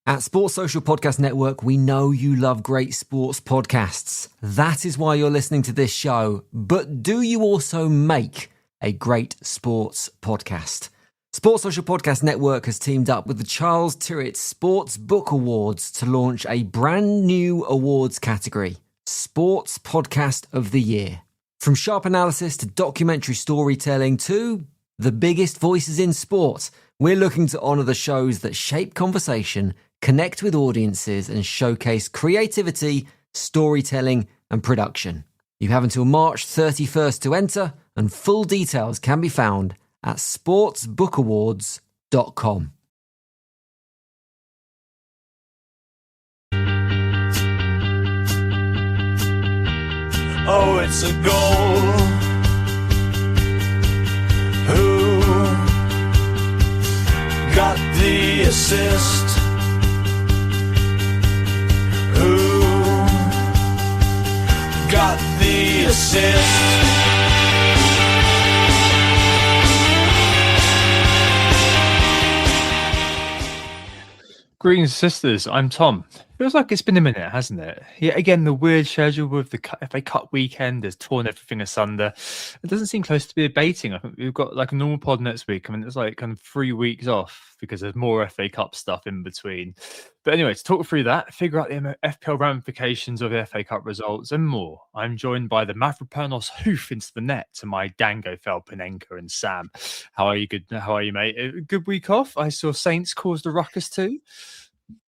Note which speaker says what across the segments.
Speaker 1: At Sports Social Podcast Network, we know you love great sports podcasts. That is why you're listening to this show. But do you also make a great sports podcast? Sports Social Podcast Network has teamed up with the Charles Tyrwhitt Sports Book Awards to launch a brand new awards category, Sports Podcast of the Year. From sharp analysis to documentary storytelling to the biggest voices in sport, we're looking to honour the shows that shape conversation, connect with audiences and showcase creativity, storytelling and production. You have until March 31st to enter, and full details can be found at sportsbookawards.com.
Speaker 2: Oh, it's a goal. Who got the assist? Who got the assist?
Speaker 3: Greetings, sisters. I'm Tom. Feels like it's been a minute, hasn't it? Yet again, the weird schedule with the FA Cup weekend has torn everything asunder. It doesn't seem close to be abating. I think we've got like a normal pod next week. I mean, it's like kind of 3 weeks off because there's more FA Cup stuff in between. But anyway, to talk through that, figure out the FPL ramifications of the FA Cup results and more, I'm joined by the Mavropanos hoof into the net to my Dango Felpenenka and Sam. How are you? Good. How are you, mate? A good week off. I saw Saints caused a ruckus too.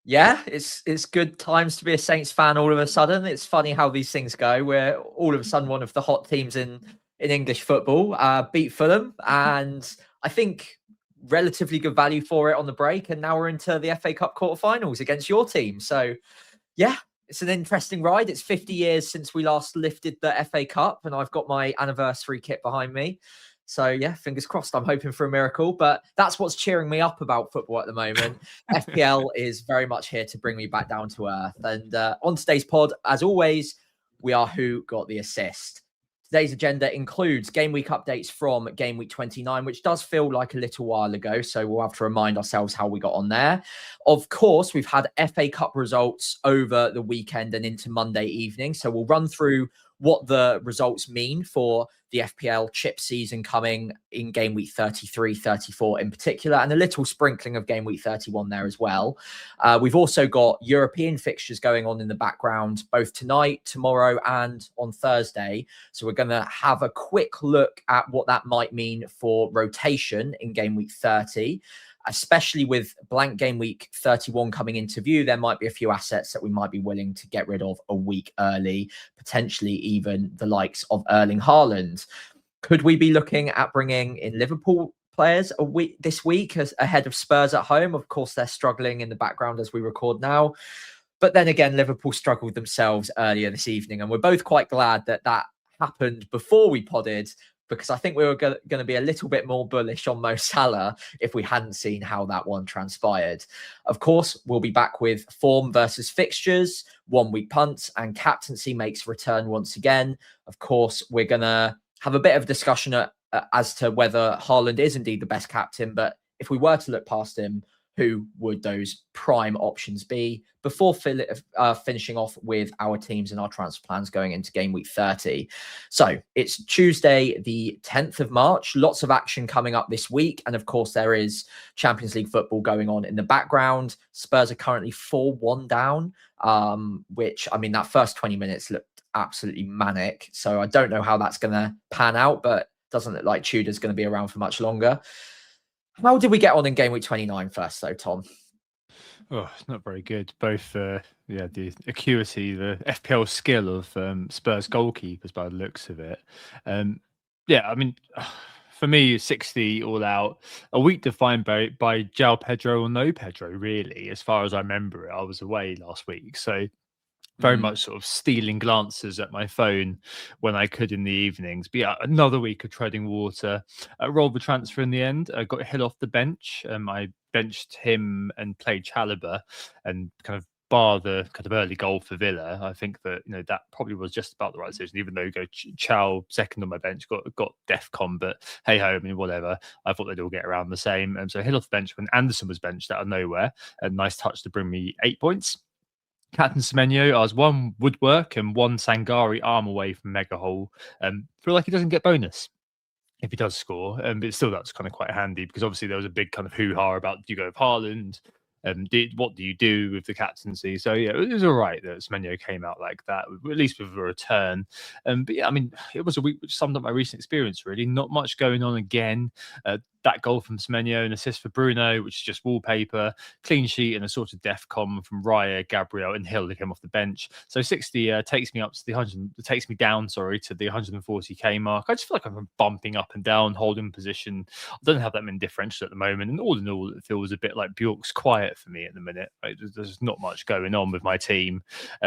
Speaker 4: Yeah, it's good times to be a Saints fan all of a sudden. It's funny how these things go. We're all of a sudden one of the hot teams in English football, beat Fulham, and I think relatively good value for it on the break. And now we're into the FA Cup quarterfinals against your team. So, yeah, it's an interesting ride. It's 50 years since we last lifted the FA Cup, and I've got my anniversary kit behind me. So, yeah, fingers crossed. I'm hoping for a miracle, but that's what's cheering me up about football at the moment. FPL is very much here to bring me back down to earth. And on today's pod, as always, we are Who Got the Assist. Today's agenda includes game week updates from game week 29, which does feel like a little while ago. So we'll have to remind ourselves how we got on there. Of course, we've had FA Cup results over the weekend and into Monday evening. So we'll run through what the results mean for the FPL chip season coming in game week 33, 34 in particular, and a little sprinkling of game week 31 there as well. We've also got European fixtures going on in the background, both tonight, tomorrow, and on Thursday. So we're going to have a quick look at what that might mean for rotation in game week 30. Especially with blank game week 31 coming into view, there might be a few assets that we might be willing to get rid of a week early, potentially even the likes of Erling Haaland. Could we be looking at bringing in Liverpool players this week ahead of Spurs at home? Of course, they're struggling in the background as we record now. But then again, Liverpool struggled themselves earlier this evening, and we're both quite glad that that happened before we podded, because I think we were going to be a little bit more bullish on Mo Salah if we hadn't seen how that one transpired. Of course, we'll be back with form versus fixtures, 1 week punts, and captaincy makes a return once again. Of course, we're going to have a bit of discussion as to whether Haaland is indeed the best captain, but if we were to look past him, who would those prime options be, before finishing off with our teams and our transfer plans going into game week 30. So it's Tuesday, the 10th of March. Lots of action coming up this week. And of course, there is Champions League football going on in the background. Spurs are currently 4-1 down, which, I mean, that first 20 minutes looked absolutely manic. So I don't know how that's going to pan out, but doesn't look like Tudor's going to be around for much longer. How did we get on in game week 29 first, though, Tom?
Speaker 3: Oh, it's not very good. Both, the acuity, the FPL skill of Spurs goalkeepers by the looks of it. I mean, for me, 60 all out. A week defined by João Pedro or no Pedro, really, as far as I remember it. I was away last week, so very much sort of stealing glances at my phone when I could in the evenings. But yeah, another week of treading water. Rolled the transfer in the end. I got Hill off the bench. I benched him and played Chalobah and kind of bar the kind of early goal for Villa, I think that that probably was just about the right decision. Even though Chow second on my bench got DEFCON, but hey ho, I mean whatever. I thought they'd all get around the same. And so Hill off the bench when Anderson was benched out of nowhere. A nice touch to bring me 8 points. Captain Semenyo, I was 1 Woodwork and 1 Sangari arm away from Mega Hole. Feel like he doesn't get bonus if he does score, but still that's kind of quite handy because obviously there was a big kind of hoo-ha about do you go with Haaland, what do you do with the captaincy? So yeah, it was all right that Semenyo came out like that, at least with a return. But yeah, I mean, it was a week which summed up my recent experience really. Not much going on again. That goal from Semenyo, an assist for Bruno, which is just wallpaper, clean sheet and a sort of DEFCON from Raya, Gabriel and Hill that came off the bench. So 60 takes me up to the 100, takes me down, sorry, to the 140k mark. I just feel like I'm bumping up and down, holding position. I don't have that many differentials at the moment. And all in all, it feels a bit like Bjork's quiet for me at the minute. Right? There's not much going on with my team,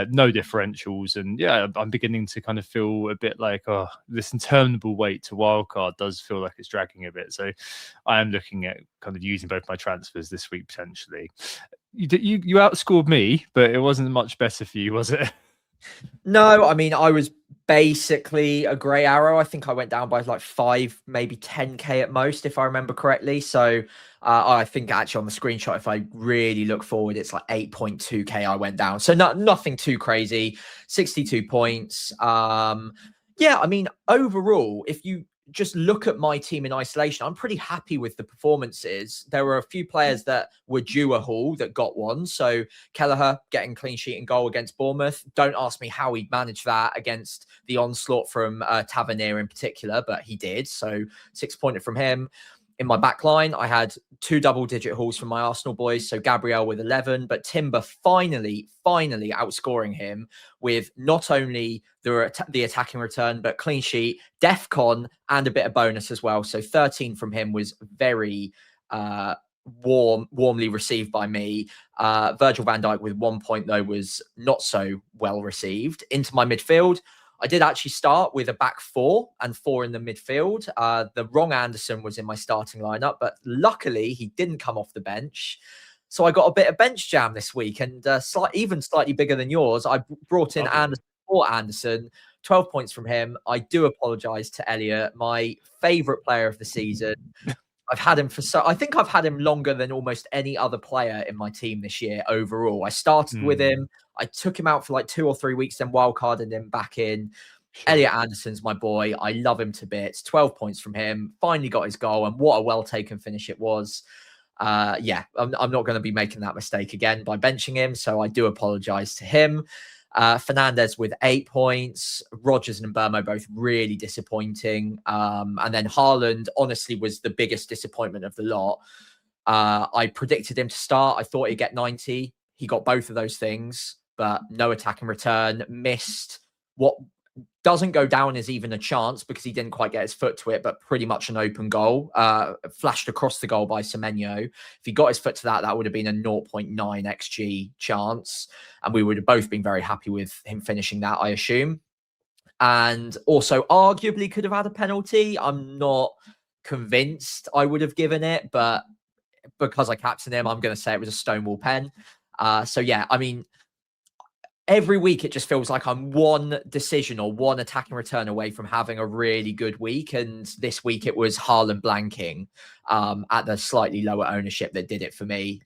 Speaker 3: no differentials. And yeah, I'm beginning to kind of feel a bit like, oh, this interminable wait to wildcard does feel like it's dragging a bit. So I am looking at kind of using both my transfers this week potentially. You outscored me, but it wasn't much better for you, was it?
Speaker 4: No, I mean, I was basically a grey arrow. I think I went down by like 5, maybe 10k at most, if I remember correctly. So I think actually on the screenshot, if I really look forward, it's like 8.2k I went down. So nothing too crazy. 62 points. Yeah, I mean, overall, if you just look at my team in isolation, I'm pretty happy with the performances. There were a few players that were due a haul that got one. So Kelleher getting clean sheet and goal against Bournemouth. Don't ask me how he managed that against the onslaught from Tavernier in particular, but he did. So 6-pointer from him. In my back line, I had 2 double-digit hauls from my Arsenal boys. So Gabriel with 11, but Timber finally outscoring him with not only the attacking return, but clean sheet, DEFCON, and a bit of bonus as well. So 13 from him was very warmly received by me. Virgil van Dijk with 1 point, though, was not so well received. Into my midfield, I did actually start with a back 4 and 4 in the midfield. The wrong Anderson was in my starting lineup, but luckily he didn't come off the bench. So I got a bit of bench jam this week, and even slightly bigger than yours. I brought in Anderson for Anderson, 12 points from him. I do apologise to Elliot, my favourite player of the season. I've had him I think I've had him longer than almost any other player in my team this year overall. I started with him. I took him out for like 2 or 3 weeks, then wildcarded him back in. Sure. Elliot Anderson's my boy. I love him to bits. 12 points from him. Finally got his goal, and what a well-taken finish it was. Yeah, I'm not going to be making that mistake again by benching him, so I do apologise to him. Fernandez with 8 points. Rodgers and Mbermo both really disappointing. And then Haaland honestly was the biggest disappointment of the lot. I predicted him to start. I thought he'd get 90. He got both of those things, but no attack and return. Missed what doesn't go down as even a chance because he didn't quite get his foot to it, but pretty much an open goal. Flashed across the goal by Semenyo. If he got his foot to that, that would have been a 0.9 XG chance. And we would have both been very happy with him finishing that, I assume. And also arguably could have had a penalty. I'm not convinced I would have given it, but because I captained him, I'm going to say it was a Stonewall pen. So yeah, I mean, every week it just feels like I'm one decision or one attack and return away from having a really good week. And this week it was Haaland blanking at the slightly lower ownership that did it for me.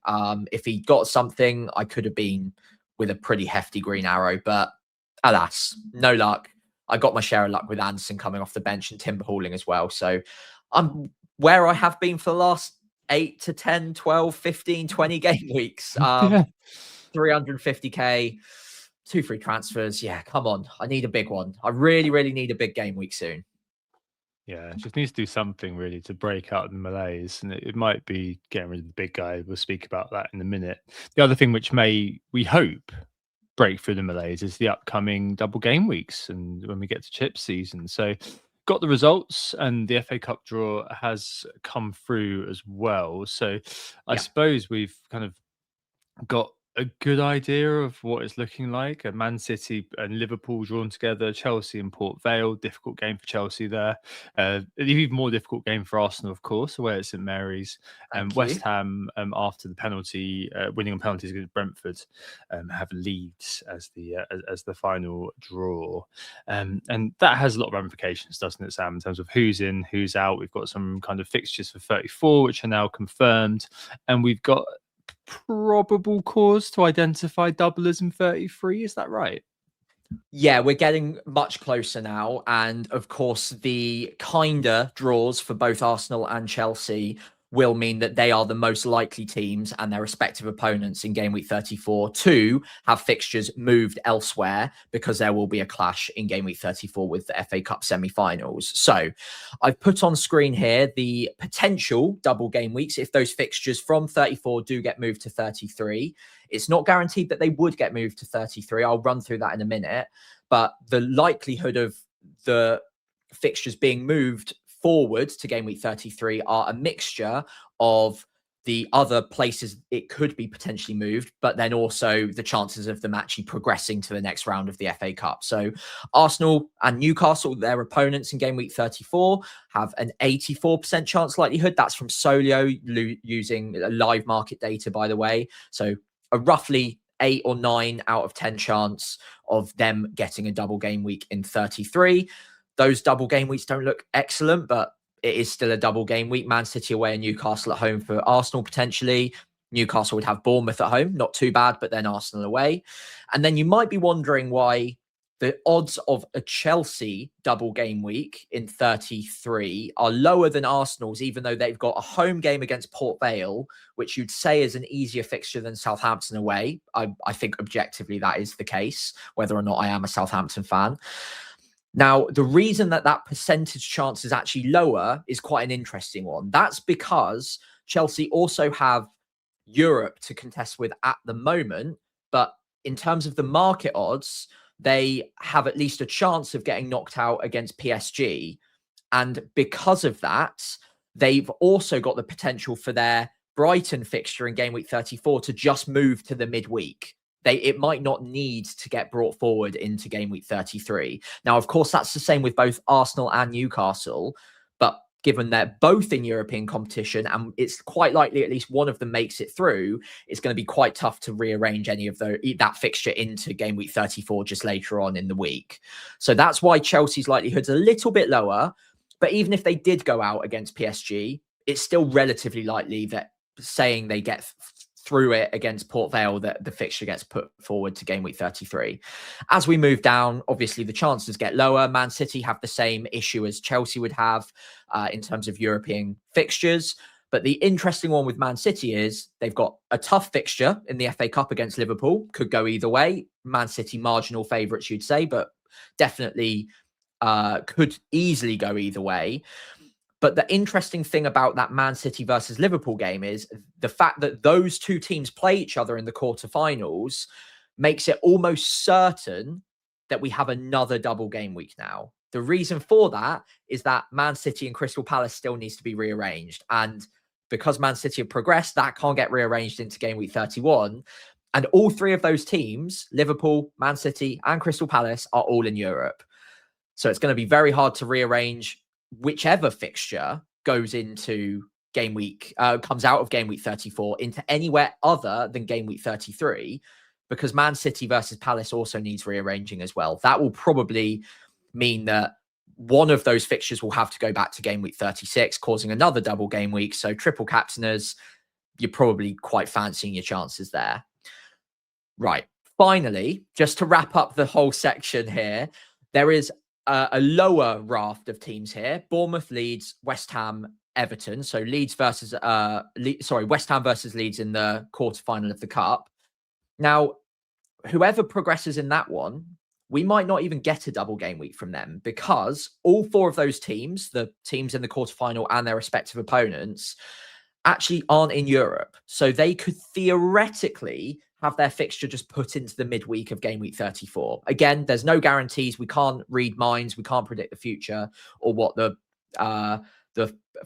Speaker 4: If he got something, I could have been with a pretty hefty green arrow, but alas, no luck. I got my share of luck with Anderson coming off the bench and Timber hauling as well. So I'm where I have been for the last 8 to 10, 12, 15, 20 game weeks. 350k, 2 free transfers. Yeah, come on. I need a big one. I really, really need a big game week soon.
Speaker 3: Yeah, just needs to do something really to break out the malaise. And it might be getting rid of the big guy. We'll speak about that in a minute. The other thing which may, we hope, break through the malaise is the upcoming double game weeks and when we get to chip season. So got the results and the FA Cup draw has come through as well. So I suppose we've kind of got a good idea of what it's looking like. Man City and Liverpool drawn together, Chelsea and Port Vale, difficult game for Chelsea there. An even more difficult game for Arsenal, of course, away at St Mary's.
Speaker 4: Thank
Speaker 3: West
Speaker 4: you.
Speaker 3: Ham, after the penalty, winning on penalties against Brentford, have Leeds as the final draw. And that has a lot of ramifications, doesn't it, Sam, in terms of who's in, who's out. We've got some kind of fixtures for 34, which are now confirmed. And we've got probable cause to identify doublers in 33. Is that right?
Speaker 4: Yeah, we're getting much closer now. And of course, the kinder draws for both Arsenal and Chelsea will mean that they are the most likely teams and their respective opponents in game week 34 to have fixtures moved elsewhere, because there will be a clash in game week 34 with the FA Cup semi-finals. So I've put on screen here the potential double game weeks if those fixtures from 34 do get moved to 33. It's not guaranteed that they would get moved to 33. I'll run through that in a minute. But the likelihood of the fixtures being moved forward to game week 33 are a mixture of the other places it could be potentially moved, but then also the chances of them actually progressing to the next round of the FA Cup. So Arsenal and Newcastle, their opponents in game week 34, have an 84% chance likelihood. That's from Solio, using live market data, by the way. So a roughly 8 or 9 out of 10 chance of them getting a double game week in 33. Those double game weeks don't look excellent, but it is still a double game week. Man City away and Newcastle at home for Arsenal potentially. Newcastle would have Bournemouth at home, not too bad, but then Arsenal away. And then you might be wondering why the odds of a Chelsea double game week in 33 are lower than Arsenal's, even though they've got a home game against Port Vale, which you'd say is an easier fixture than Southampton away. I think objectively that is the case, whether or not I am a Southampton fan. Now, the reason that percentage chance is actually lower is quite an interesting one. That's because Chelsea also have Europe to contest with at the moment, but in terms of the market odds, they have at least a chance of getting knocked out against PSG. And because of that, they've also got the potential for their Brighton fixture in game week 34 to just move to the midweek. It might not need to get brought forward into game week 33. Now, of course, that's the same with both Arsenal and Newcastle, but given they're both in European competition and it's quite likely at least one of them makes it through, it's going to be quite tough to rearrange any of that fixture into game week 34 just later on in the week. So that's why Chelsea's likelihood's a little bit lower. But even if they did go out against PSG, it's still relatively likely that saying they get through it against Port Vale, that the fixture gets put forward to game week 33. As we move down, obviously the chances get lower. Man City have the same issue as Chelsea would have in terms of European fixtures. But the interesting one with Man City is they've got a tough fixture in the FA Cup against Liverpool. Could go either way. Man City marginal favourites, you'd say, but definitely could easily go either way. But the interesting thing about that Man City versus Liverpool game is the fact that those two teams play each other in the quarterfinals makes it almost certain that we have another double game week now. The reason for that is that Man City and Crystal Palace still needs to be rearranged. And because Man City have progressed, that can't get rearranged into game week 31. And all three of those teams, Liverpool, Man City, and Crystal Palace, are all in Europe. So it's going to be very hard to rearrange whichever fixture goes into game week, comes out of game week 34 into anywhere other than game week 33, because Man City versus Palace also needs rearranging as well. That will probably mean that one of those fixtures will have to go back to game week 36, causing another double game week. So triple captainers, you're probably quite fancying your chances there. Right. Finally, just to wrap up the whole section here, there is a lower raft of teams here: Bournemouth, Leeds, West Ham, Everton. So West Ham versus Leeds in the quarterfinal of the Cup. Now, whoever progresses in that one, we might not even get a double game week from them, because all four of those teams, the teams in the quarterfinal and their respective opponents, actually aren't in Europe. So they could theoretically have their fixture just put into the midweek of game week 34. Again, there's no guarantees. We can't read minds. We can't predict the future or what the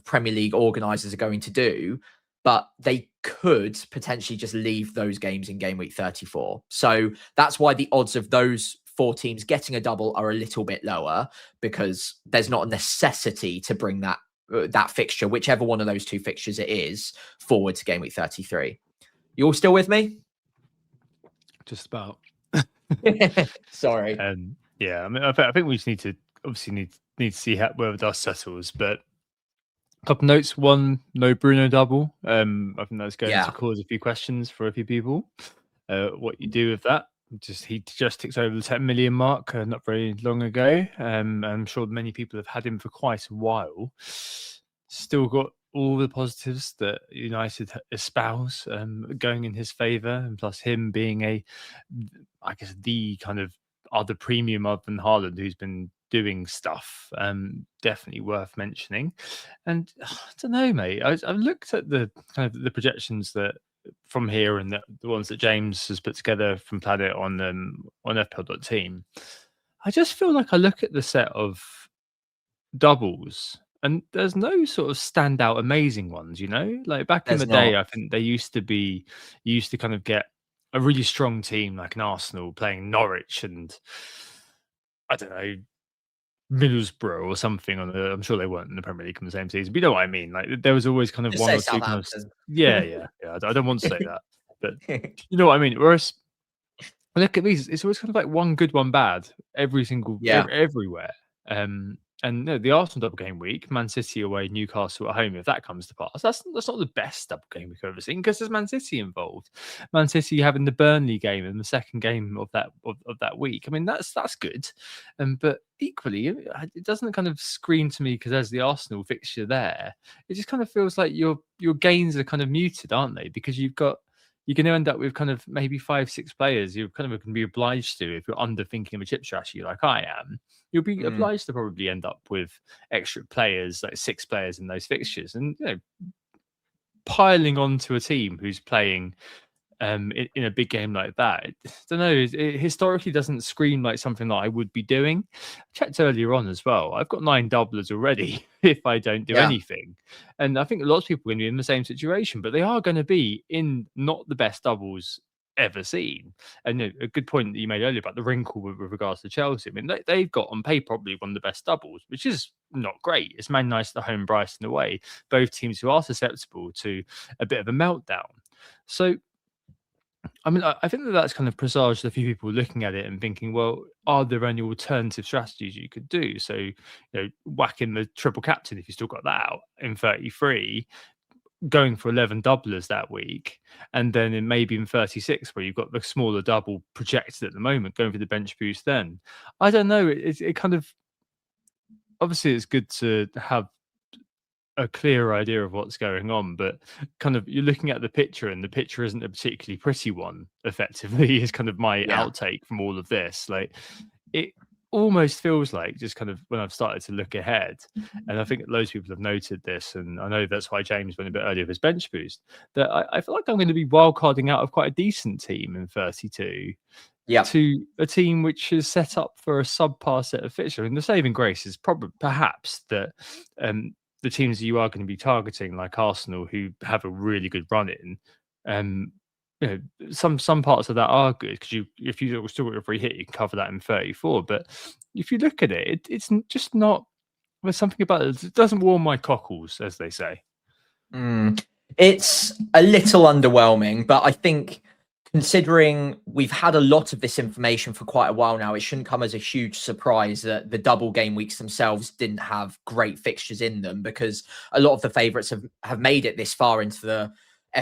Speaker 4: Premier League organisers are going to do. but they could potentially just leave those games in game week 34. So that's why the odds of those 4 teams getting a double are a little bit lower, because there's not a necessity to bring that fixture, whichever one of those 2 fixtures it is, forward to game week 33. You all still with me?
Speaker 3: Just about.
Speaker 4: Sorry.
Speaker 3: Yeah, I mean, I think we just need to obviously need to see where the dust settles. But a couple notes: one, no Bruno double. I think that's going to cause a few questions for a few people. What you do with that? He just ticks over the 10 million mark not very long ago. I'm sure many people have had him for quite a while. Still got all the positives that United espouse going in his favour, and plus him being I guess the kind of other premium other than Haaland who's been doing stuff. Definitely worth mentioning. And I don't know, mate. I've looked at the kind of the projections that from here and the ones that James has put together from Planet on FPL.team. I just feel like I look at the set of doubles and there's no sort of standout amazing ones, like back in the day, I think you used to kind of get a really strong team like an Arsenal playing Norwich and I don't know, Middlesbrough or something I'm sure they weren't in the Premier League in the same season, but you know what I mean. Like there was always kind of one or two kind of yeah. I don't want to say that, but you know what I mean. Whereas look at these, it's always kind of like one good, one bad everywhere. And the Arsenal double game week, Man City away, Newcastle at home, if that comes to pass, that's not the best double game week I've ever seen because there's Man City involved. Man City having the Burnley game in the second game of that week. I mean, that's good. But equally, it doesn't kind of scream to me because there's the Arsenal fixture there. It just kind of feels like your gains are kind of muted, aren't they? Because you're going to end up with kind of maybe 5-6 players you're kind of going to be obliged to, if you're underthinking a chip strategy like I am, you'll be obliged to probably end up with extra players, like 6 players in those fixtures. And, piling onto a team who's playing in a big game like that, I don't know, it historically doesn't scream like something that I would be doing. I checked earlier on as well. I've got 9 doublers already if I don't do anything. And I think a lot of people are going to be in the same situation, but they are going to be in not the best doubles ever seen. And a good point that you made earlier about the wrinkle with regards to Chelsea. I mean, they've got on paper probably one of the best doubles, which is not great. It's Man United at home, Brighton away, both teams who are susceptible to a bit of a meltdown. So I mean, I think that's kind of presaged a few people looking at it and thinking, well, are there any alternative strategies you could do? So, whack in the triple captain if you still got that out in 33, going for 11 doublers that week, and then maybe in 36 where you've got the smaller double projected at the moment, going for the bench boost then. I don't know. It kind of, obviously it's good to have a clear idea of what's going on, but kind of you're looking at the picture and the picture isn't a particularly pretty one, effectively, is kind of my outtake from all of this. Like it almost feels like, just kind of when I've started to look ahead, and I think loads of people have noted this, and I know that's why James went a bit earlier with his bench boost, that I feel like I'm going to be wildcarding out of quite a decent team in 32 to a team which is set up for a subpar set of fixtures. And the saving grace is perhaps that the teams that you are going to be targeting, like Arsenal, who have a really good run in, some parts of that are good because if you still got your free hit, you can cover that in 34. But if you look at it, it's just not. There's something about it. It doesn't warm my cockles, as they say.
Speaker 4: It's a little underwhelming, but I think, considering we've had a lot of this information for quite a while now, it shouldn't come as a huge surprise that the double game weeks themselves didn't have great fixtures in them, because a lot of the favourites have made it this far into the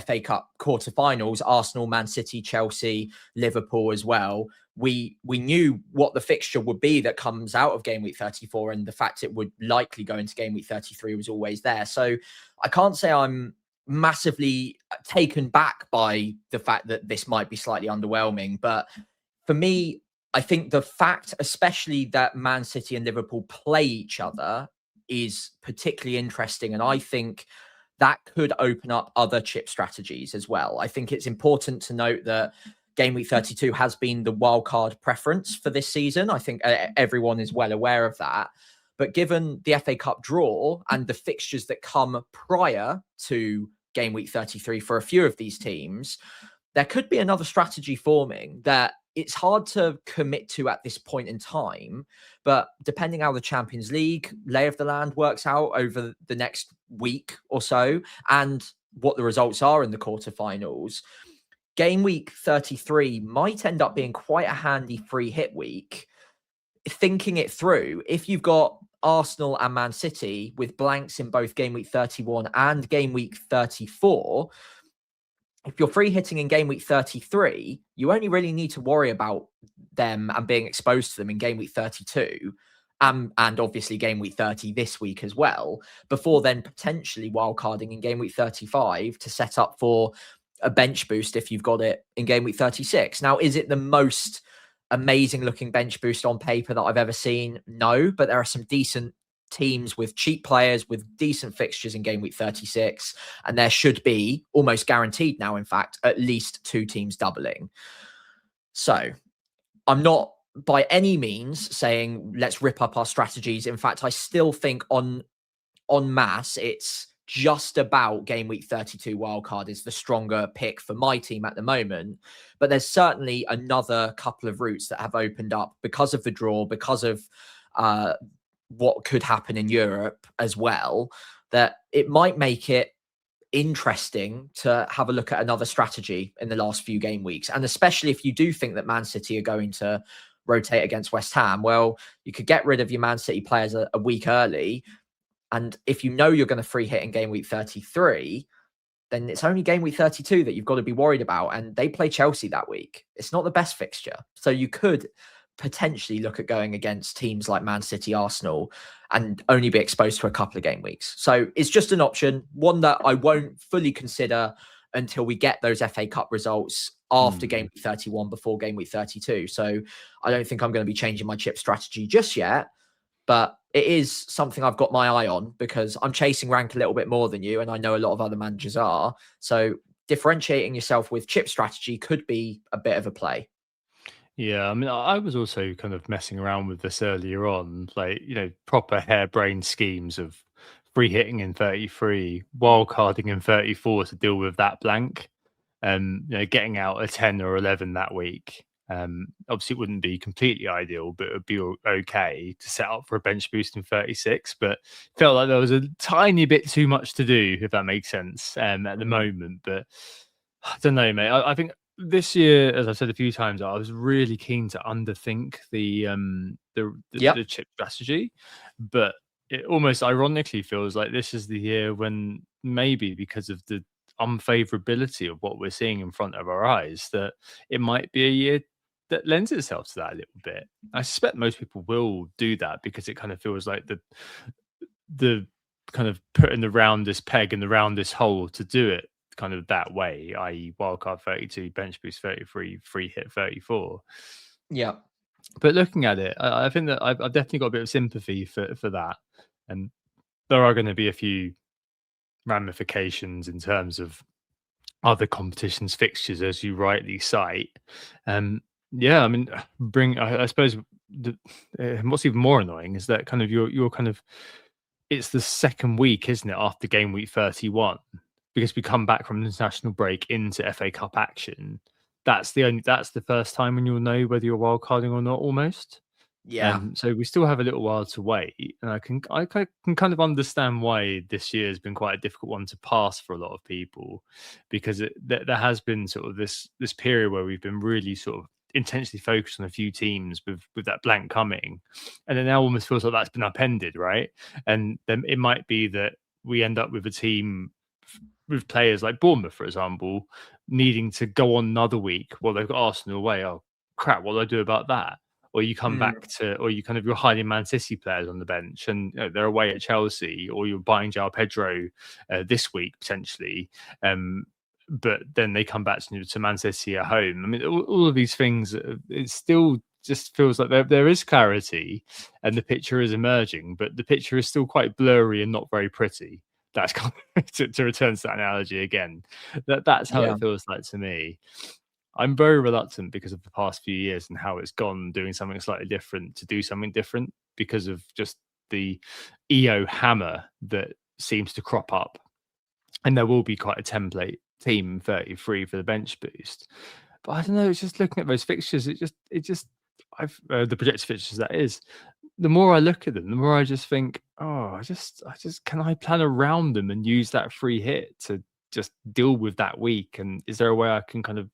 Speaker 4: FA Cup quarterfinals. Arsenal, Man City, Chelsea, Liverpool as well. We knew what the fixture would be that comes out of game week 34, and the fact it would likely go into game week 33 was always there. So I can't say I'm massively taken back by the fact that this might be slightly underwhelming, but for me, I think the fact especially that Man City and Liverpool play each other is particularly interesting, and I think that could open up other chip strategies as well. I think it's important to note that game week 32 has been the wildcard preference for this season. I think everyone is well aware of that. But given the FA Cup draw and the fixtures that come prior to game week 33 for a few of these teams, there could be another strategy forming that it's hard to commit to at this point in time. But depending how the Champions League lay of the land works out over the next week or so, and what the results are in the quarterfinals, game week 33 might end up being quite a handy free hit week. Thinking it through, if you've got Arsenal and Man City with blanks in both game week 31 and game week 34, if you're free hitting in game week 33, you only really need to worry about them and being exposed to them in game week 32, and obviously game week 30 this week as well, before then potentially wildcarding in game week 35 to set up for a bench boost if you've got it in game week 36. Now, is it the most amazing looking bench boost on paper that I've ever seen? No, but there are some decent teams with cheap players with decent fixtures in game week 36, and there should be almost guaranteed now, in fact, at least 2 teams doubling. So I'm not by any means saying let's rip up our strategies. In fact, I still think en masse it's just about game week 32 wildcard is the stronger pick for my team at the moment. But there's certainly another couple of routes that have opened up because of the draw, because of what could happen in Europe as well, that it might make it interesting to have a look at another strategy in the last few game weeks. And especially if you do think that Man City are going to rotate against West Ham, well, you could get rid of your Man City players a week early. And if you know you're going to free hit in game week 33, then it's only game week 32 that you've got to be worried about. And they play Chelsea that week. It's not the best fixture. So you could potentially look at going against teams like Man City, Arsenal, and only be exposed to a couple of game weeks. So it's just an option, one that I won't fully consider until we get those FA Cup results after game week 31, before game week 32. So I don't think I'm going to be changing my chip strategy just yet, but it is something I've got my eye on because I'm chasing rank a little bit more than you, and I know a lot of other managers are. So differentiating yourself with chip strategy could be a bit of a play.
Speaker 3: Yeah, I mean, I was also kind of messing around with this earlier on, like, proper harebrained schemes of free hitting in 33, wild carding in 34 to deal with that blank, getting out a 10 or 11 that week. Obviously, it wouldn't be completely ideal, but it would be okay to set up for a bench boost in 36. But felt like there was a tiny bit too much to do, if that makes sense, at the moment. But I don't know, mate. I think this year, as I've said a few times, I was really keen to underthink the chip strategy, but it almost ironically feels like this is the year when maybe because of the unfavorability of what we're seeing in front of our eyes, that it might be a year that lends itself to that a little bit. I suspect most people will do that because it kind of feels like the kind of putting the roundest peg in the roundest hole to do it kind of that way, i.e. wildcard 32, bench boost 33, free hit 34.
Speaker 4: Yeah.
Speaker 3: But looking at it, I think that I've definitely got a bit of sympathy for that. And there are going to be a few ramifications in terms of other competitions fixtures, as you rightly cite. Yeah, I mean, I suppose what's even more annoying is that kind of you're kind of, it's the second week, isn't it, after game week 31, because we come back from the international break into FA Cup action. That's the first time when you'll know whether you're wildcarding or not, almost.
Speaker 4: Yeah.
Speaker 3: So we still have a little while to wait, and I can kind of understand why this year has been quite a difficult one to pass for a lot of people, because there has been sort of this period where we've been really sort of intensely focused on a few teams with that blank coming, and it now almost feels like that's been upended, right? And then it might be that we end up with a team with players like Bournemouth, for example, needing to go on another week while they've got Arsenal away. Oh crap, what do I do about that? Or you come back to, or you're hiding Man City players on the bench and they're away at Chelsea, or you're buying João Pedro this week potentially, but then they come back to Man City at home. I mean, all of these things, it still just feels like there is clarity and the picture is emerging, but the picture is still quite blurry and not very pretty. That's kind of, to return to that analogy again. That's how it feels like to me. I'm very reluctant because of the past few years and how it's gone doing something slightly different to do something different because of just the EO hammer that seems to crop up and there will be quite a template team 33 for the bench boost. But I don't know. It's just looking at those fixtures. I've the projected fixtures, that is. The more I look at them, the more I just think, oh, I just can I plan around them and use that free hit to just deal with that week? And is there a way I can kind of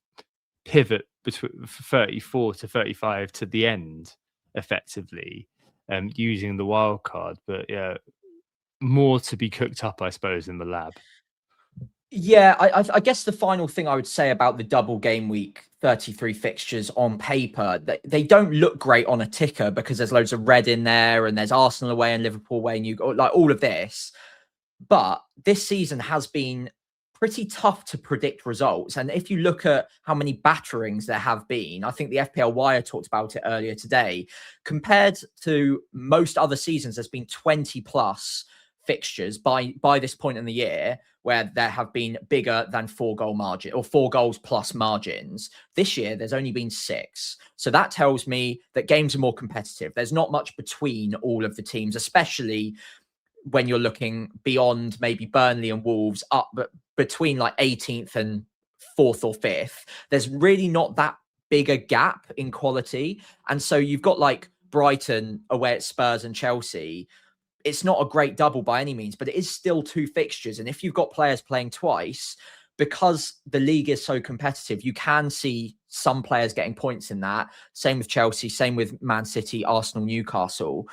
Speaker 3: pivot between 34 to 35 to the end effectively, using the wild card? But yeah, more to be cooked up, I suppose, in the lab.
Speaker 4: Yeah, I guess the final thing I would say about the double game week 33 fixtures on paper, they don't look great on a ticker because there's loads of red in there and there's Arsenal away and Liverpool away and you got like all of this. But this season has been pretty tough to predict results. And if you look at how many batterings there have been, I think the FPL Wire talked about it earlier today, compared to most other seasons, there's been 20 plus fixtures by this point in the year where there have been bigger than 4-goal margin or 4 goals plus margins. This year, there's only been 6. So that tells me that games are more competitive. There's not much between all of the teams, especially when you're looking beyond maybe Burnley and Wolves up between like 18th and 4th or 5th. There's really not that big a gap in quality. And so you've got like Brighton away at Spurs and Chelsea. It's not a great double by any means, but it is still 2 fixtures. And if you've got players playing twice, because the league is so competitive, you can see some players getting points in that. Same with Chelsea, same with Man City, Arsenal, Newcastle.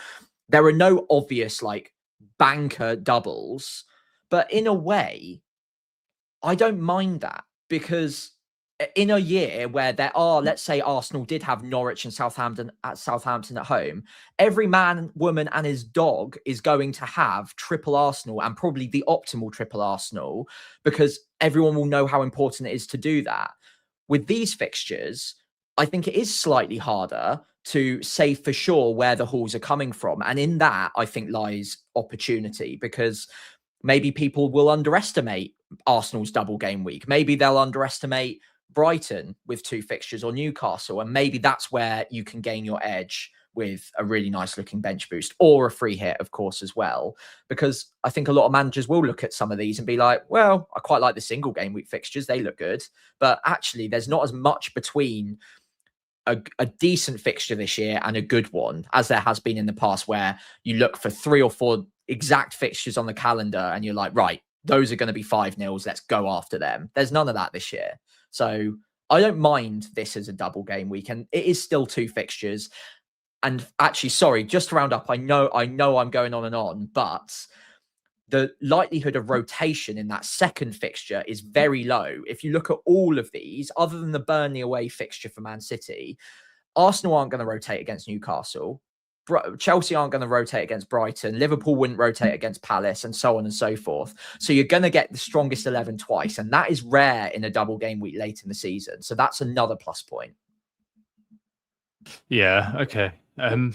Speaker 4: There are no obvious like banker doubles, but in a way, I don't mind that because in a year where there are, let's say Arsenal did have Norwich and Southampton at home, every man, woman and his dog is going to have triple Arsenal and probably the optimal triple Arsenal because everyone will know how important it is to do that. With these fixtures, I think it is slightly harder to say for sure where the hauls are coming from. And in that, I think lies opportunity because maybe people will underestimate Arsenal's double game week. Maybe they'll underestimate Brighton with 2 fixtures or Newcastle. And maybe that's where you can gain your edge with a really nice looking bench boost or a free hit, of course, as well. Because I think a lot of managers will look at some of these and be like, well, I quite like the single game week fixtures. They look good. But actually, there's not as much between a decent fixture this year and a good one as there has been in the past, where you look for 3 or 4 exact fixtures on the calendar and you're like, right, those are going to be 5-0. Let's go after them. There's none of that this year. So I don't mind this as a double game week, and it is still 2 fixtures. And actually, sorry, just to round up, I know I'm going on and on, but the likelihood of rotation in that second fixture is very low. If you look at all of these, other than the Burnley away fixture for Man City, Arsenal aren't going to rotate against Newcastle. Chelsea aren't going to rotate against Brighton. Liverpool wouldn't rotate against Palace, and so on and so forth. So you're going to get the strongest 11 twice, and that is rare in a double game week late in the season. So that's another plus point.
Speaker 3: Yeah. Okay. I don't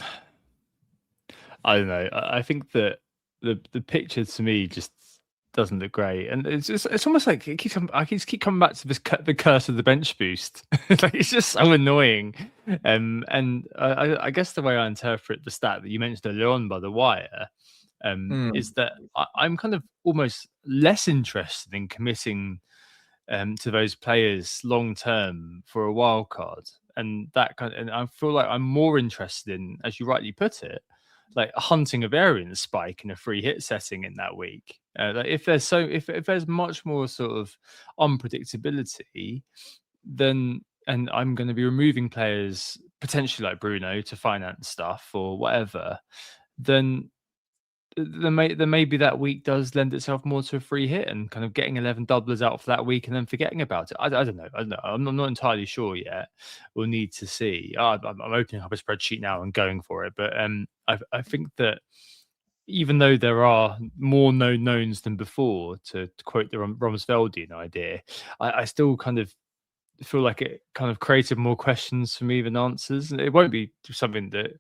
Speaker 3: know. I think that the picture to me just doesn't look great, and it's almost like I keep coming back to the curse of the bench boost. Like it's just so annoying. And I guess the way I interpret the stat that you mentioned earlier on by the Wire is that I'm kind of almost less interested in committing to those players long term for a wild card, and I feel like I'm more interested in, as you rightly put it, like hunting a variance spike in a free hit setting in that week. Like if there's much more sort of unpredictability, then, and I'm going to be removing players potentially like Bruno to finance stuff or whatever, then maybe that week does lend itself more to a free hit and kind of getting 11 doublers out for that week and then forgetting about it. I don't know. I'm not entirely sure yet. We'll need to see. I'm opening up a spreadsheet now and going for it. But I think that even though there are more known knowns than before, to quote the Rumsfeldian idea, I still kind of feel like it kind of created more questions for me than answers. It won't be something that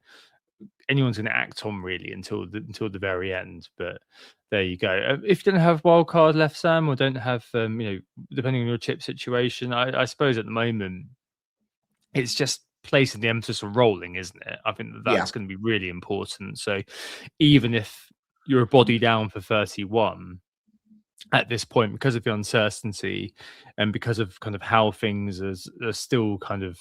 Speaker 3: anyone's going to act on really until the very end, but there you go. If you don't have wildcard left, Sam, or don't have depending on your chip situation, I suppose at the moment it's just placing the emphasis on rolling, isn't it? I think that's going to be really important. So even if you're a body down for 31, at this point, because of the uncertainty and because of kind of how things are still kind of,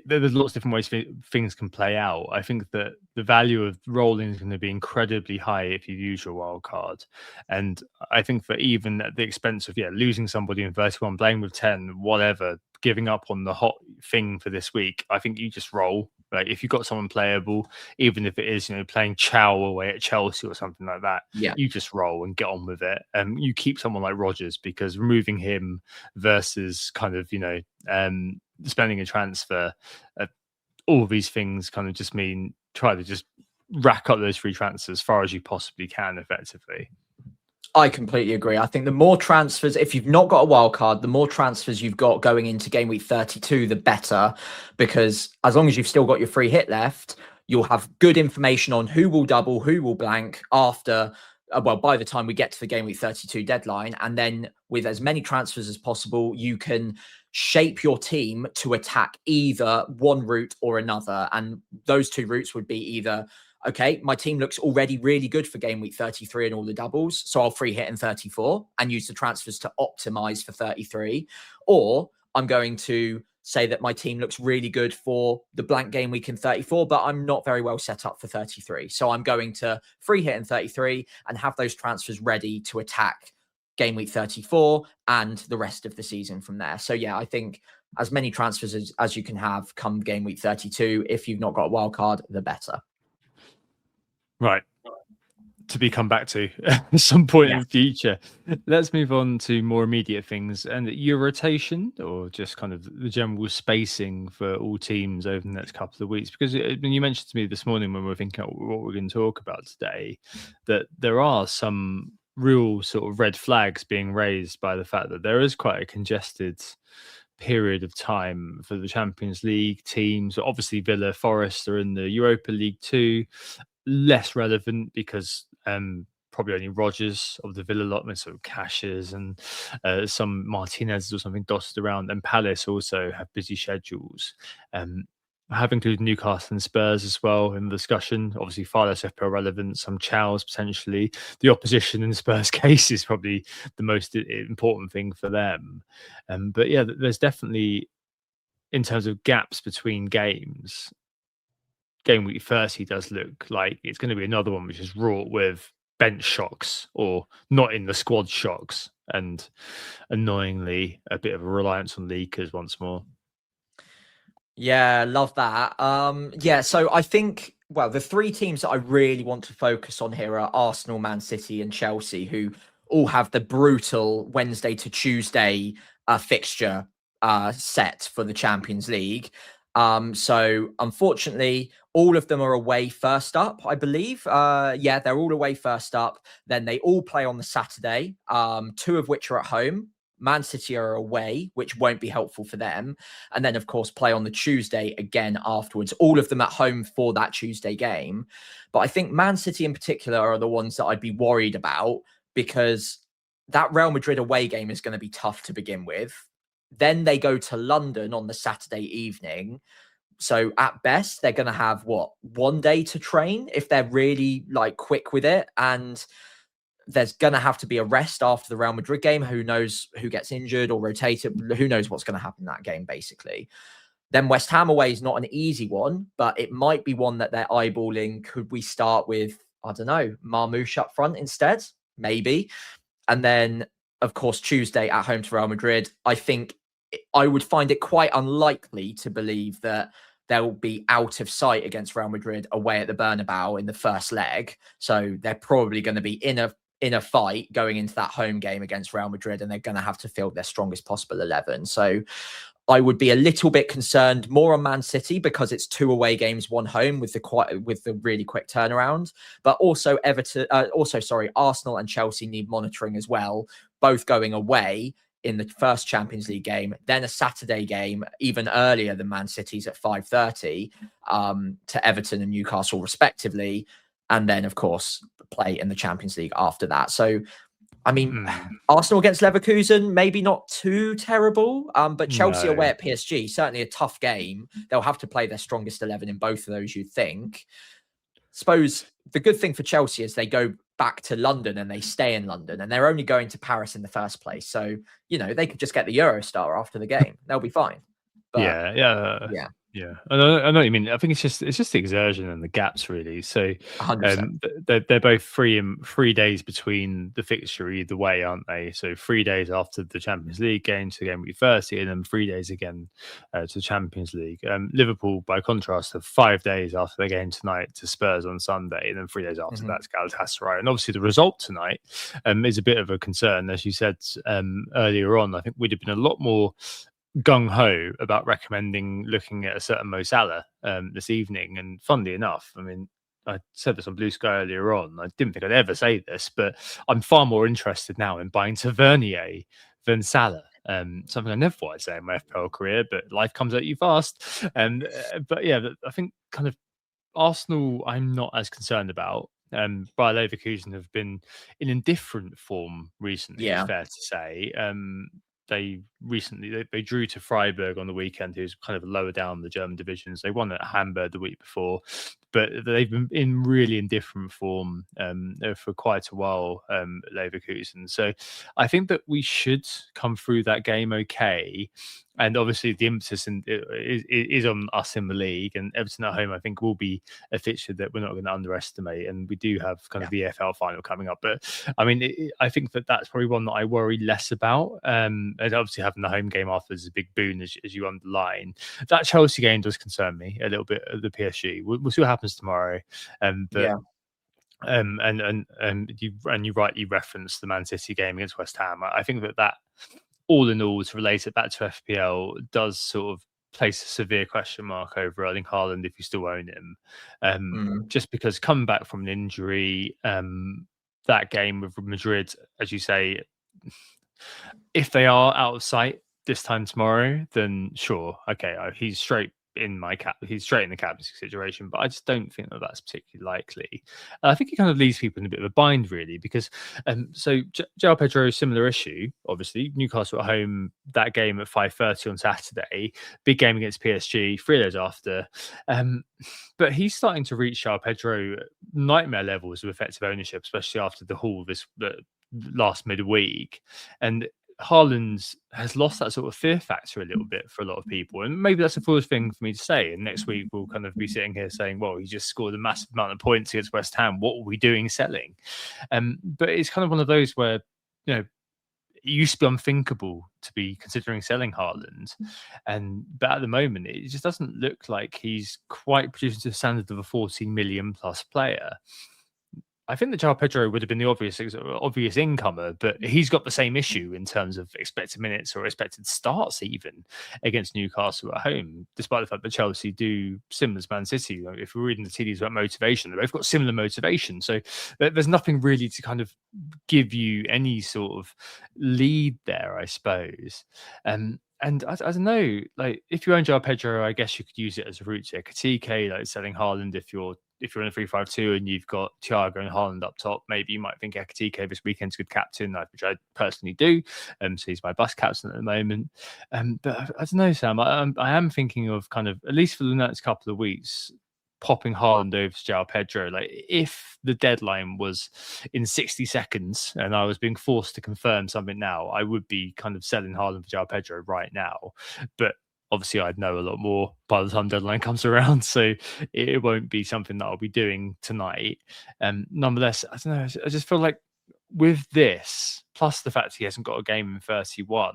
Speaker 3: there's lots of different ways things can play out. I think that the value of rolling is going to be incredibly high if you use your wild card. And I think that even at the expense of losing somebody in 31, playing with 10, whatever, giving up on the hot thing for this week, I think you just roll. Like if you've got someone playable, even if it is, playing Chow away at Chelsea or something like that, you just roll and get on with it. You keep someone like Rodgers, because removing him versus kind of, spending a transfer, all of these things kind of just mean try to just rack up those free transfers as far as you possibly can effectively.
Speaker 4: I completely agree. I think the more transfers, if you've not got a wild card, the more transfers you've got going into game week 32, the better, because as long as you've still got your free hit left, you'll have good information on who will double, who will blank after, by the time we get to the game week 32 deadline. And then with as many transfers as possible, you can shape your team to attack either one route or another. And those two routes would be either, okay, my team looks already really good for game week 33 and all the doubles, so I'll free hit in 34 and use the transfers to optimize for 33. Or I'm going to say that my team looks really good for the blank game week in 34, but I'm not very well set up for 33. So I'm going to free hit in 33 and have those transfers ready to attack game week 34 and the rest of the season from there. So I think as many transfers as you can have come game week 32, if you've not got a wild card, the better.
Speaker 3: Right. To be come back to at some point in the future. Let's move on to more immediate things, and your rotation, or just kind of the general spacing for all teams over the next couple of weeks. Because you mentioned to me this morning when we were thinking about what we're going to talk about today, that there are some real sort of red flags being raised by the fact that there is quite a congested period of time for the Champions League teams. Obviously Villa, Forest are in the Europa League too. Less relevant because probably only Rodgers of the Villa lot, sort of Cashes and some Martinez or something dotted around, and Palace also have busy schedules. I have included Newcastle and Spurs as well in the discussion. Obviously far less FPL relevant, some Chows potentially. The opposition in Spurs' case is probably the most important thing for them. But there's definitely, in terms of gaps between games, game week 30 does look like it's going to be another one which is wrought with bench shocks or not in the squad shocks, and annoyingly a bit of a reliance on leakers once more.
Speaker 4: Love that. So I think, the three teams that I really want to focus on here are Arsenal, Man City and Chelsea, who all have the brutal Wednesday to Tuesday fixture set for the Champions League. So unfortunately, all of them are away first up, I believe. They're all away first up. Then they all play on the Saturday, two of which are at home. Man City are away, which won't be helpful for them. And then, of course, play on the Tuesday again afterwards, all of them at home for that Tuesday game. But I think Man City in particular are the ones that I'd be worried about, because that Real Madrid away game is going to be tough to begin with. Then they go to London on the Saturday evening. So at best, they're going to have 1 day to train if they're really quick with it. And there's going to have to be a rest after the Real Madrid game. Who knows who gets injured or rotated? Who knows what's going to happen in that game, basically. Then West Ham away is not an easy one, but it might be one that they're eyeballing. Could we start with, I don't know, Marmoush up front instead? Maybe. And then, of course, Tuesday at home to Real Madrid. I think I would find it quite unlikely to believe that they'll be out of sight against Real Madrid away at the Bernabeu in the first leg. So they're probably going to be in a fight going into that home game against Real Madrid, and they're going to have to field their strongest possible 11. So I would be a little bit concerned more on Man City because it's 2 away games, 1 home with the really quick turnaround. But also Arsenal and Chelsea need monitoring as well, both going away in the first Champions League game, then a Saturday game even earlier than Man City's at 5:30 to Everton and Newcastle respectively, and then of course play in the Champions League after that. So I mean, Arsenal against Leverkusen, maybe not too terrible, but Chelsea away at PSG, certainly a tough game. They'll have to play their strongest 11 in both of those, you'd think. Suppose the good thing for Chelsea is they go back to London and they stay in London, and they're only going to Paris in the first place. So, they could just get the Eurostar after the game. They'll be fine. But,
Speaker 3: yeah. I know what you mean. I think it's just the exertion and the gaps really. So
Speaker 4: 100%.
Speaker 3: they're both 3 days between the fixture either way, aren't they? So 3 days after the Champions League game to gameweek 30, and then 3 days again to the Champions League. Liverpool, by contrast, have 5 days after their game tonight to Spurs on Sunday, and then 3 days after that to Galatasaray. And obviously the result tonight is a bit of a concern, as you said earlier on. I think we'd have been a lot more gung-ho about recommending looking at a certain Mo Salah this evening, and funnily enough, I mean, I said this on Blue Sky earlier on, I didn't think I'd ever say this, but I'm far more interested now in buying Tavernier than Salah. Something I never thought I'd say in my FPL career, but life comes at you fast. But yeah, I think kind of Arsenal I'm not as concerned about. Bayer Leverkusen have been in indifferent form recently, it's fair to say. They drew to Freiburg on the weekend, who's kind of lower down the German divisions. They won at Hamburg the week before, but they've been in really indifferent form for quite a while, Leverkusen. So I think that we should come through that game okay. And obviously the emphasis is on us in the league, and Everton at home I think will be a fixture that we're not going to underestimate. And we do have kind of the EFL final coming up, but I mean I think that's probably one that I worry less about. And obviously having the home game after is a big boon, as you underline. That Chelsea game does concern me a little bit. The PSG, we'll see what happens tomorrow. And you rightly referenced the Man City game against West Ham. I think that all in all, to relate it back to FPL, does sort of place a severe question mark over Erling Haaland if you still own him. Just because coming back from an injury, that game with Madrid, as you say, if they are out of sight this time tomorrow, then sure, okay, he's straight in the captaincy situation, but I just don't think that's particularly likely. I think it kind of leaves people in a bit of a bind, really, because so João Pedro, similar issue, obviously. Newcastle at home, that game at 5:30 on Saturday, big game against PSG 3 days after. But he's starting to reach João Pedro nightmare levels of effective ownership, especially after the haul this last midweek. And Haaland has lost that sort of fear factor a little bit for a lot of people, and maybe that's a foolish thing for me to say. And next week we'll kind of be sitting here saying, "Well, he just scored a massive amount of points against West Ham. What were we doing selling?" But it's kind of one of those where it used to be unthinkable to be considering selling Haaland, but at the moment it just doesn't look like he's quite producing to the standard of a 14 million plus player. I think that João Pedro would have been the obvious incomer, but he's got the same issue in terms of expected minutes or expected starts even against Newcastle at home, despite the fact that Chelsea do similar to Man City. If we're reading the TDs about motivation, they've both got similar motivation. So there's nothing really to kind of give you any sort of lead there, I suppose. And I don't know, like if you own João Pedro, I guess you could use it as a route to Ekitike, like selling Haaland if you're in a 3-5-2 and you've got Thiago and Haaland up top. Maybe you might think Ekitike this weekend's a good captain, which I personally do. So he's my bus captain at the moment. But I don't know, Sam. I am thinking of kind of, at least for the next couple of weeks, popping Haaland over to João Pedro. Like if the deadline was in 60 seconds and I was being forced to confirm something now, I would be kind of selling Haaland for João Pedro right now. But obviously I'd know a lot more by the time deadline comes around, so it won't be something that I'll be doing tonight. Nonetheless, I don't know, I just feel like with this, plus the fact he hasn't got a game in 31,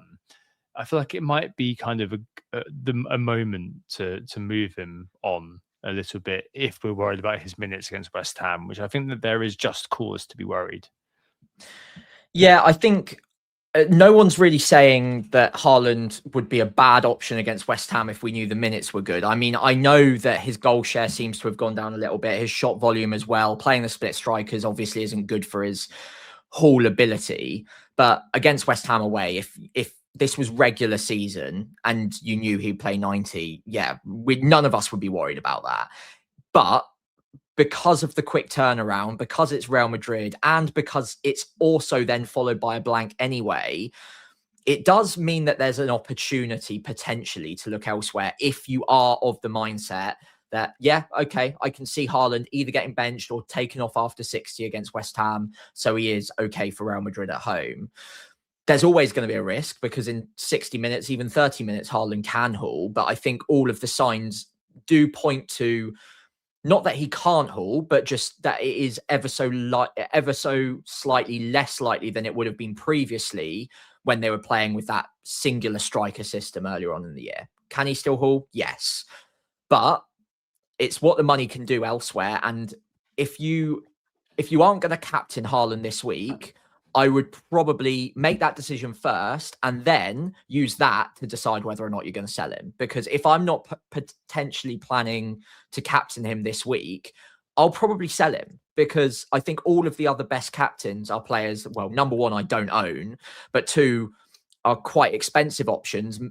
Speaker 3: I feel like it might be kind of a moment to move him on a little bit if we're worried about his minutes against West Ham, which I think that there is just cause to be worried.
Speaker 4: Yeah, I think no one's really saying that Haaland would be a bad option against West Ham if we knew the minutes were good. I mean, I know that his goal share seems to have gone down a little bit, his shot volume as well. Playing the split strikers obviously isn't good for his whole ability. But against West Ham away, if this was regular season and you knew he'd play 90, none of us would be worried about that. But because of the quick turnaround, because it's Real Madrid, and because it's also then followed by a blank anyway, it does mean that there's an opportunity potentially to look elsewhere if you are of the mindset that, yeah, okay, I can see Haaland either getting benched or taken off after 60 against West Ham, so he is okay for Real Madrid at home. There's always going to be a risk because in 60 minutes, even 30 minutes, Haaland can haul. But I think all of the signs do point to not that he can't haul, but just that it is ever so slightly less likely than it would have been previously when they were playing with that singular striker system earlier on in the year. Can he still haul? Yes. But it's what the money can do elsewhere. And if you aren't going to captain Haaland this week, I would probably make that decision first and then use that to decide whether or not you're going to sell him. Because if I'm not potentially planning to captain him this week, I'll probably sell him because I think all of the other best captains are players. Well, number one, I don't own, but two, are quite expensive options,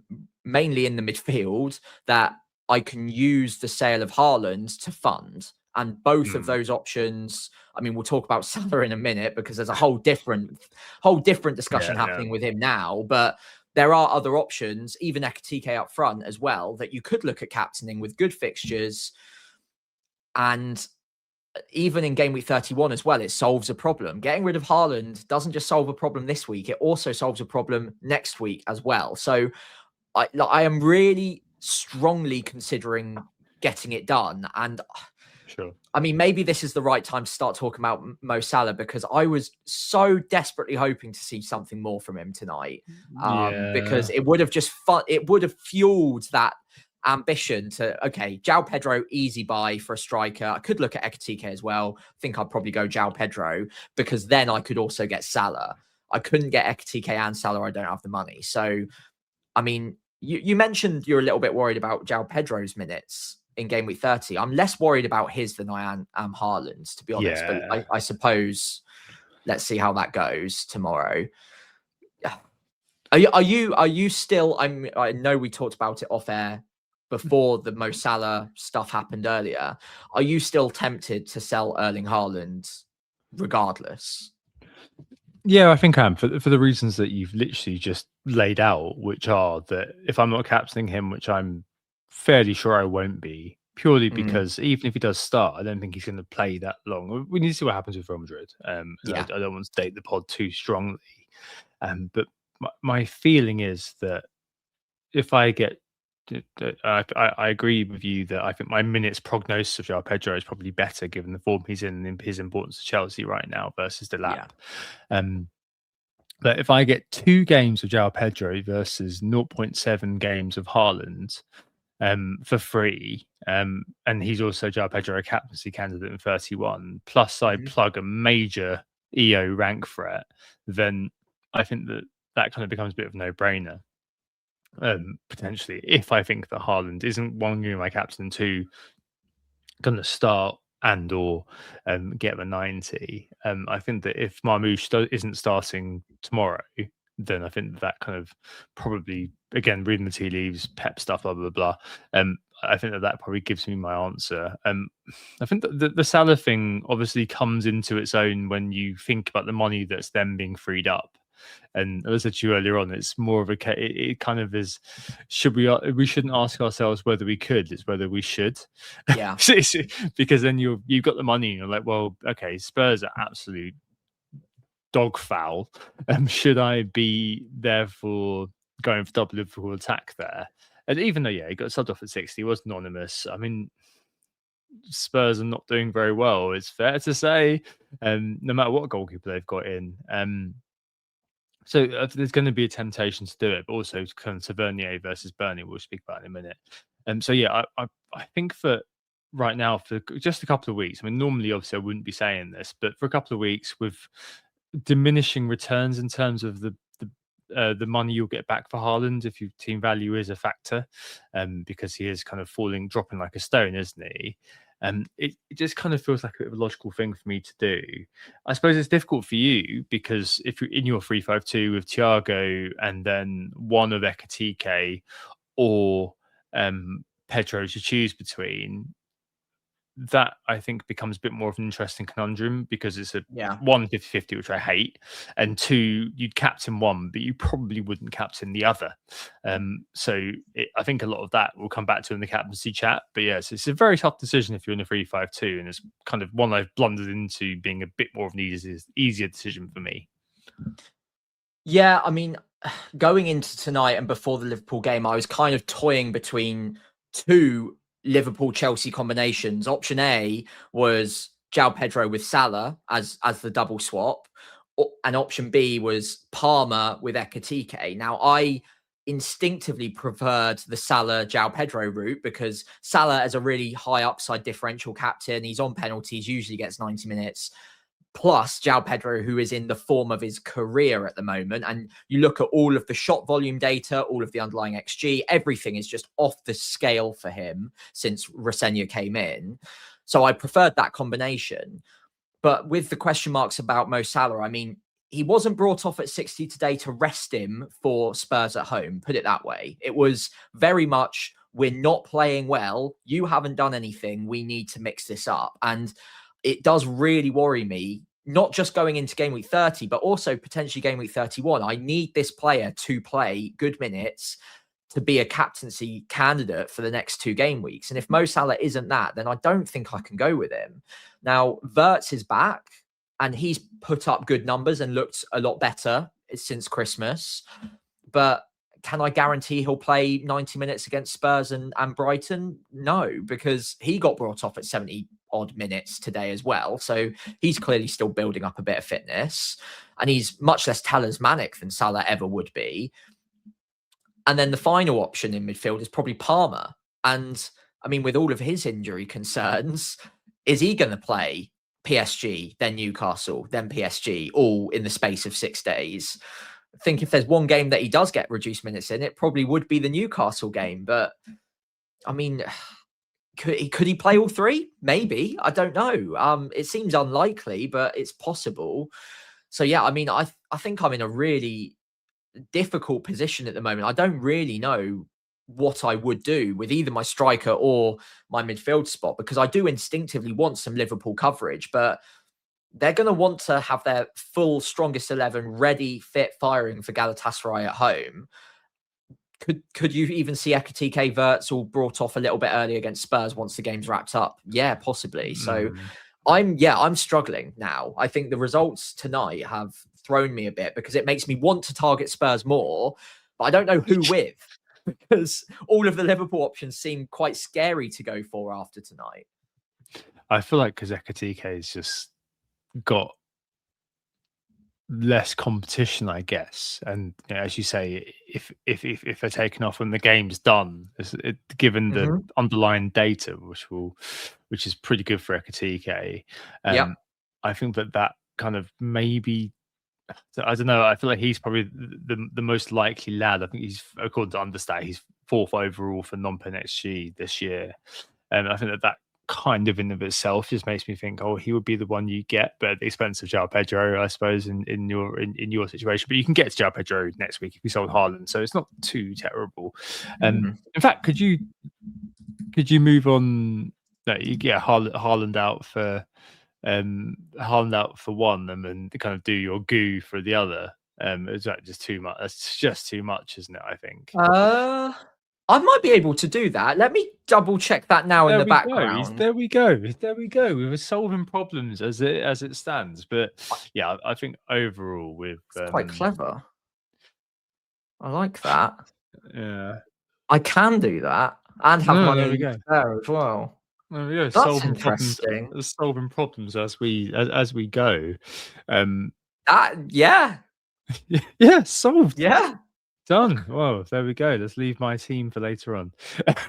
Speaker 4: mainly in the midfield, that I can use the sale of Haaland to fund. And both of those options, I mean, we'll talk about Salah in a minute because there's a whole different discussion happening with him now. But there are other options, even Ekitike up front as well, that you could look at captaining with good fixtures. And even in game week 31 as well, it solves a problem. Getting rid of Haaland doesn't just solve a problem this week. It also solves a problem next week as well. So I am really strongly considering getting it done. And
Speaker 3: Sure.
Speaker 4: I mean, maybe this is the right time to start talking about Mo Salah because I was so desperately hoping to see something more from him tonight. Because it would have it would have fueled that ambition to, okay, João Pedro, easy buy for a striker. I could look at Ekitike as well. I think I'd probably go João Pedro because then I could also get Salah. I couldn't get Ekitike and Salah. I don't have the money. So, I mean, you mentioned you're a little bit worried about João Pedro's minutes in game week 30. I'm less worried about his than I am Haaland's, to be honest.
Speaker 3: Yeah.
Speaker 4: But I suppose let's see how that goes tomorrow. Are you still? I know we talked about it off air before the Mo Salah stuff happened earlier. Are you still tempted to sell Erling Haaland regardless?
Speaker 3: Yeah, I think I am for the reasons that you've literally just laid out, which are that if I'm not captaining him, which I'm fairly sure I won't be, purely because even if he does start, I don't think he's going to play that long. We need to see what happens with Real Madrid. I don't want to date the pod too strongly, but my feeling is that if I get, I agree with you that I think my minutes prognosis of João Pedro is probably better given the form he's in and his importance to Chelsea right now versus the lap. But if I get 2 games of João Pedro versus 0.7 games of Haaland for free, and he's also João Pedro a captaincy candidate in 31, plus I plug a major EO rank threat, then I think that kind of becomes a bit of a no-brainer. Potentially, if I think that Haaland isn't one game my captain, 2 going to start and or get the 90. I think that if Marmoush isn't starting tomorrow, then I think that kind of probably, again, reading the tea leaves, Pep stuff, blah blah blah. I think that probably gives me my answer. I think that the Salah thing obviously comes into its own when you think about the money that's then being freed up. And as I said to you earlier on, it's more of it kind of is, we shouldn't ask ourselves whether we could, it's whether we should.
Speaker 4: Yeah.
Speaker 3: Because then you've got the money and you're like, well, okay, Spurs are absolute dog foul. Should I be therefore going for double Liverpool attack there? And even though, he got subbed off at 60, he was anonymous. I mean, Spurs are not doing very well, it's fair to say, no matter what goalkeeper they've got in. So there's going to be a temptation to do it, but also kind of Tavernier versus Burnley, we'll speak about in a minute. So I think for right now, for just a couple of weeks, I mean, normally obviously I wouldn't be saying this, but for a couple of weeks with diminishing returns in terms of the the money you'll get back for Haaland if your team value is a factor, because he is kind of dropping like a stone, isn't he? It just kind of feels like a bit of a logical thing for me to do. I suppose it's difficult for you because if you're in your 3-5-2 with Thiago and then one of Ekitike or Pedro to choose between, that I think becomes a bit more of an interesting conundrum because it's a
Speaker 4: Yeah.
Speaker 3: 1 50-50, which I hate, and 2, you'd captain one, but you probably wouldn't captain the other. I think a lot of that will come back to in the captaincy chat. But yes, it's a very tough decision if you're in a 3-5-2, and it's kind of one I've blundered into being a bit more of an easier decision for me.
Speaker 4: Yeah, I mean, going into tonight and before the Liverpool game, I was kind of toying between 2 Liverpool-Chelsea combinations. Option A was João Pedro with Salah as the double swap, and option B was Palmer with Ekitike. Now, I instinctively preferred the Salah João Pedro route because Salah is a really high upside differential captain. He's on penalties, usually gets 90 minutes. Plus João Pedro, who is in the form of his career at the moment. And you look at all of the shot volume data, all of the underlying XG, everything is just off the scale for him since Rosenia came in. So I preferred that combination. But with the question marks about Mo Salah, I mean, he wasn't brought off at 60 today to rest him for Spurs at home, put it that way. It was very much, we're not playing well. You haven't done anything. We need to mix this up. And it does really worry me, not just going into game week 30, but also potentially game week 31. I need this player to play good minutes to be a captaincy candidate for the next 2 game weeks. And if Mo Salah isn't that, then I don't think I can go with him. Now, Wirtz is back and he's put up good numbers and looked a lot better since Christmas. But can I guarantee he'll play 90 minutes against Spurs and Brighton? No, because he got brought off at 70 odd minutes today as well. So he's clearly still building up a bit of fitness and he's much less talismanic than Salah ever would be. And then the final option in midfield is probably Palmer. And I mean, with all of his injury concerns, is he going to play PSG, then Newcastle, then PSG, all in the space of 6 days? I think if there's one game that he does get reduced minutes in, it probably would be the Newcastle game. But I mean, could he play all 3? Maybe. I don't know. It seems unlikely, but it's possible. So yeah, I mean, I think I'm in a really difficult position at the moment. I don't really know what I would do with either my striker or my midfield spot, because I do instinctively want some Liverpool coverage, but they're going to want to have their full strongest 11 ready, fit, firing for Galatasaray at home. Could you even see Ekitike, Wirtz all brought off a little bit early against Spurs once the game's wrapped up? Yeah, possibly. So I'm struggling now. I think the results tonight have thrown me a bit because it makes me want to target Spurs more, but I don't know who with, because all of the Liverpool options seem quite scary to go for after tonight.
Speaker 3: I feel like because Ekitike has just got less competition, I guess, and as you say, if they're taken off when the game's done, given the underlying data, which is pretty good for Ekitike, I think that kind of maybe, I don't know, I feel like he's probably the most likely lad. I think he's, according to Understat, he's 4th overall for non-pen XG this year, and I think that kind of in of itself just makes me think, oh, he would be the one you get, but at the expense of João Pedro, I suppose, in your situation. But you can get to João Pedro next week if you sold Haaland, so it's not too terrible. In fact, could you move on? No, you get Haaland out for one, and then kind of do your goo for the other. Is that just too much? That's just too much, isn't it? I think.
Speaker 4: I might be able to do that. Let me double check that now in the background.
Speaker 3: There we go. We were solving problems as it stands. But yeah, I think overall it's
Speaker 4: quite clever. I like that.
Speaker 3: Yeah,
Speaker 4: I can do that and have money there as well.
Speaker 3: There we go.
Speaker 4: That's interesting.
Speaker 3: Solving problems as we go.
Speaker 4: Yeah,
Speaker 3: solved.
Speaker 4: Yeah.
Speaker 3: Done. Well, there we go. Let's leave my team for later on.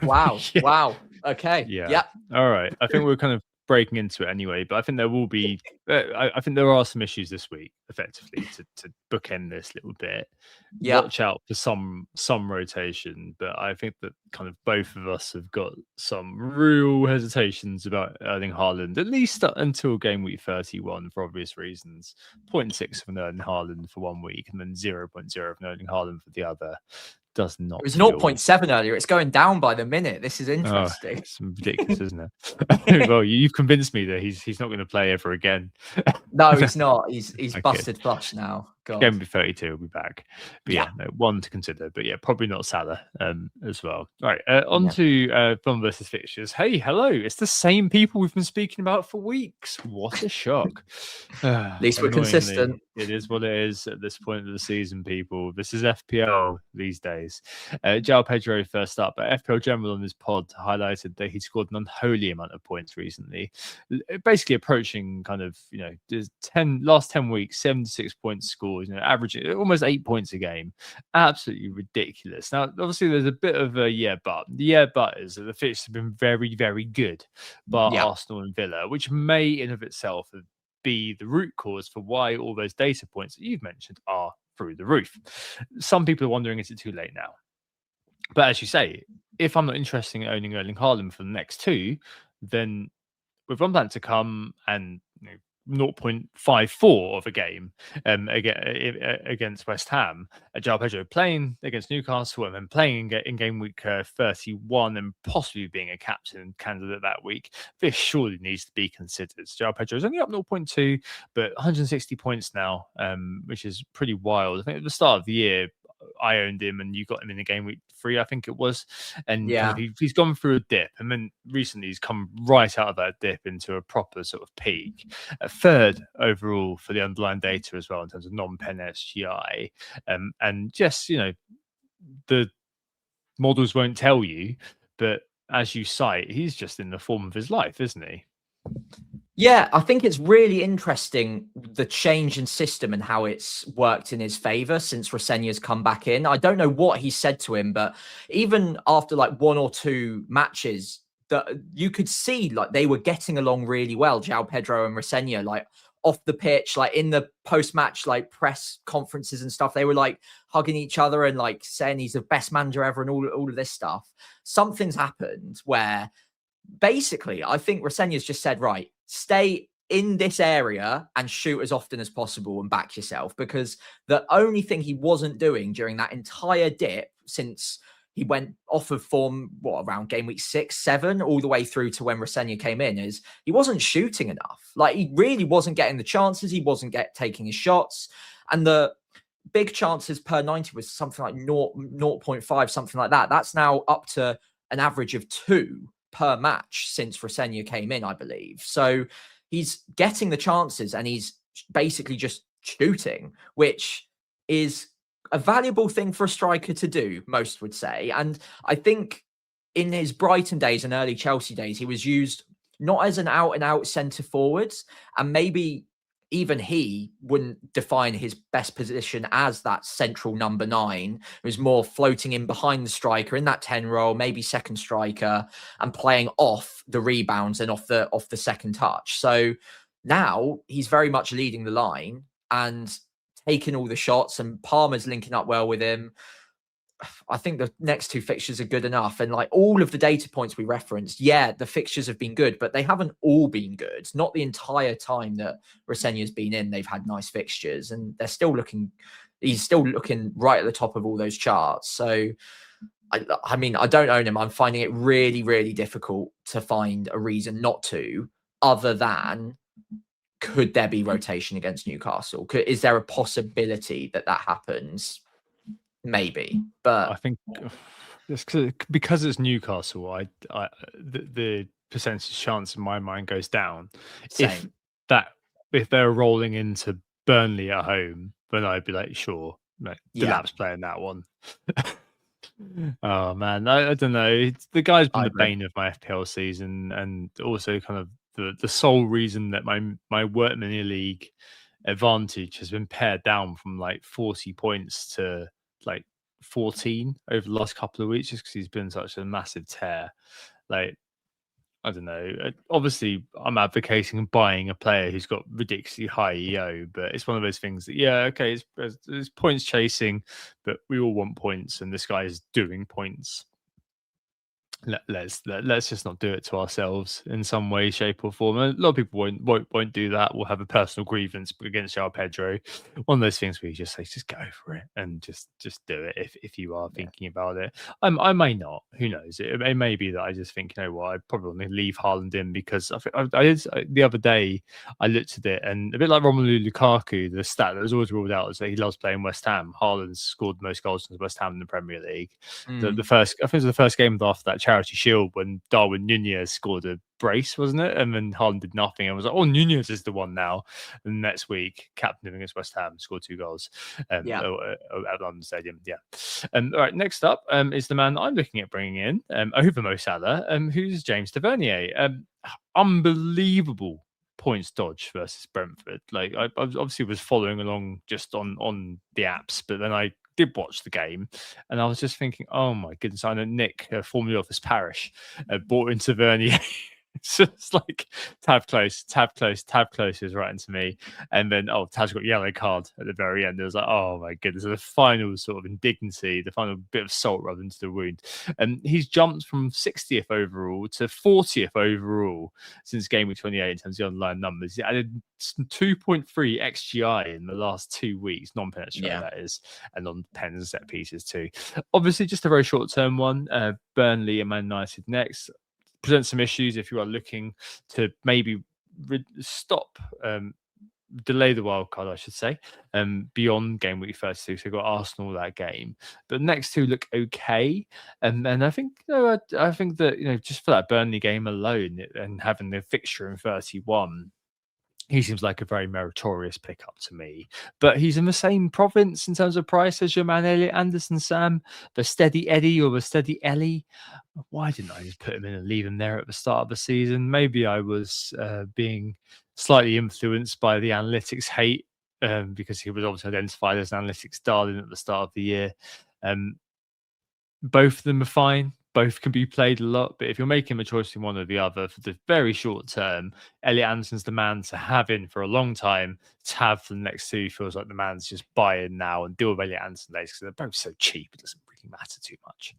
Speaker 4: Wow. Wow. Okay.
Speaker 3: Yeah. All right. I think we're kind of breaking into it anyway, but I think there will be, I think there are some issues this week, effectively, to bookend this little bit.
Speaker 4: Yeah.
Speaker 3: Watch out for some rotation, but I think that kind of both of us have got some real hesitations about Erling Haaland, at least until game week 31 for obvious reasons. 0.6 of an Erling Haaland for 1 week and then 0.0 of an Erling Haaland for the other. does not.
Speaker 4: It was
Speaker 3: feel-
Speaker 4: 0.7 earlier. It's going down by the minute. This is interesting.
Speaker 3: It's ridiculous, isn't it? Well, you've convinced me that he's not going to play ever again.
Speaker 4: No, he's not. He's
Speaker 3: Okay.
Speaker 4: busted flush now. God.
Speaker 3: GW30 will be back. But yeah, no, one to consider. But yeah, probably not Salah as well. Right, on to Bond versus fixtures. Hey, hello. It's the same people we've been speaking about for weeks. What a shock.
Speaker 4: At least we're
Speaker 3: Annoyingly,
Speaker 4: consistent.
Speaker 3: It is what it is at this point of the season, people. This is FPL these days. João Pedro first up, but FPL General on his pod highlighted that he scored an unholy amount of points recently, basically approaching kind of, last 10 weeks, 76 points scored, averaging almost 8 points a game. Absolutely ridiculous. Now, obviously, there's a bit of a but. The but is that the fixtures have been very, very good by Arsenal and Villa, which may in of itself be the root cause for why all those data points that you've mentioned are through the roof. Some people are wondering, is it too late now? But as you say, if I'm not interested in owning Erling Haaland for the next two, then with Ramadan to come and 0.54 of a game against West Ham, João Pedro playing against Newcastle and then playing in game week 31 and possibly being a captain candidate that week, this surely needs to be considered. João Pedro is only up 0.2, but 160 points now, which is pretty wild. I think at the start of the year, I owned him and you got him in the game week 3, I think it was. And he's gone through a dip. And then recently he's come right out of that dip into a proper sort of peak. Third overall for the underlying data as well in terms of non-pen SGI. And just, the models won't tell you, but as you cite, he's just in the form of his life, isn't he?
Speaker 4: Yeah, I think it's really interesting, the change in system and how it's worked in his favour since Rosenya's come back in. I don't know what he said to him, but even after like one or two matches, that you could see like they were getting along really well, João Pedro and Rosenya, like off the pitch, like in the post-match like press conferences and stuff. They were like hugging each other and like saying he's the best manager ever and all of this stuff. Something's happened where basically, I think Rosenya's just said, right, stay in this area and shoot as often as possible and back yourself, because the only thing he wasn't doing during that entire dip since he went off of form, around game week 6, 7, all the way through to when Rosenya came in, is he wasn't shooting enough. Like, he really wasn't getting the chances. He wasn't taking his shots. And the big chances per 90 was something like 0.5, something like that. That's now up to an average of 2 per match since Rosenya came in, I believe. So he's getting the chances and he's basically just shooting, which is a valuable thing for a striker to do, most would say. And I think in his Brighton days and early Chelsea days, he was used not as an out-and-out centre forwards, and maybe even he wouldn't define his best position as that central number 9. It was more floating in behind the striker in that 10 role, maybe second striker, and playing off the rebounds and off the second touch. So now he's very much leading the line and taking all the shots, and Palmer's linking up well with him. I think the next 2 fixtures are good enough. And like all of the data points we referenced, the fixtures have been good, but they haven't all been good. Not the entire time that Rosenya's been in, they've had nice fixtures, and he's still looking right at the top of all those charts. So, I mean, I don't own him. I'm finding it really, really difficult to find a reason not to, other than could there be rotation against Newcastle? Is there a possibility that happens? Maybe, but
Speaker 3: I think because it's Newcastle, the percentage chance in my mind goes down.
Speaker 4: Same.
Speaker 3: If they're rolling into Burnley at home, then I'd be like, sure, Delap's playing that one. Oh man, I don't know. The guy's been the bane of my FPL season, and also kind of the sole reason that my Workmania League advantage has been pared down from like 40 points to like 14 over the last couple of weeks, just because he's been such a massive tear. Like, I don't know. Obviously, I'm advocating buying a player who's got ridiculously high EO, but it's one of those things that, it's points chasing, but we all want points, and this guy is doing points. let's just not do it to ourselves in some way, shape, or form. A lot of people won't do that. We'll have a personal grievance against João Pedro. One of those things where you just say, just go for it and just do it if you are thinking about it. I may not. Who knows? It may be that I just think, you know what, I probably want to leave Haaland in because I did the other day. I looked at it and a bit like Romelu Lukaku, the stat that was always ruled out is that he loves playing West Ham. Haaland's scored the most goals since West Ham in the Premier League. The first, I think it was the first game after that Charity Shield when Darwin Nunez scored a brace, wasn't it? And then Haaland did nothing. And was like, oh, Nunez is the one now. And next week, captain against West Ham, scored 2 goals at London Stadium. Yeah. All right, next up is the man that I'm looking at bringing in over Mo Salah, who's James Tavernier. Unbelievable points dodge versus Brentford. Like I obviously was following along just on the apps, but then I did watch the game and I was just thinking, oh my goodness, I know Nick, formerly Office Parish, bought into Vernier. It's just like tab close is right into me. And then, Tav's got yellow card at the very end. It was like, oh my goodness, the final sort of indignity, the final bit of salt rubbed into the wound. And he's jumped from 60th overall to 40th overall since game week 28 in terms of the online numbers. He added 2.3 XGI in the last 2 weeks, non-penalty that is, and on pens and set pieces too. Obviously, just a very short-term one. Burnley and Man United next. Present some issues if you are looking to maybe delay the wild card, I should say, beyond game week 32. So we've got Arsenal that game, but next two look okay, and I think I think that just for that Burnley game alone and having the fixture in 31. He seems like a very meritorious pickup to me, but he's in the same province in terms of price as your man Elliot Anderson, Sam, the steady Eddie or the steady Ellie. Why didn't I just put him in and leave him there at the start of the season? Maybe I was being slightly influenced by the analytics hate because he was obviously identified as an analytics darling at the start of the year. Both of them are fine. Both can be played a lot, but if you're making a choice in one or the other for the very short term, Elliot Anderson's the man to have in for a long time. To have for the next two feels like the man's just buy in now and deal with Elliot Anderson days because they're both so cheap. It doesn't really matter too much.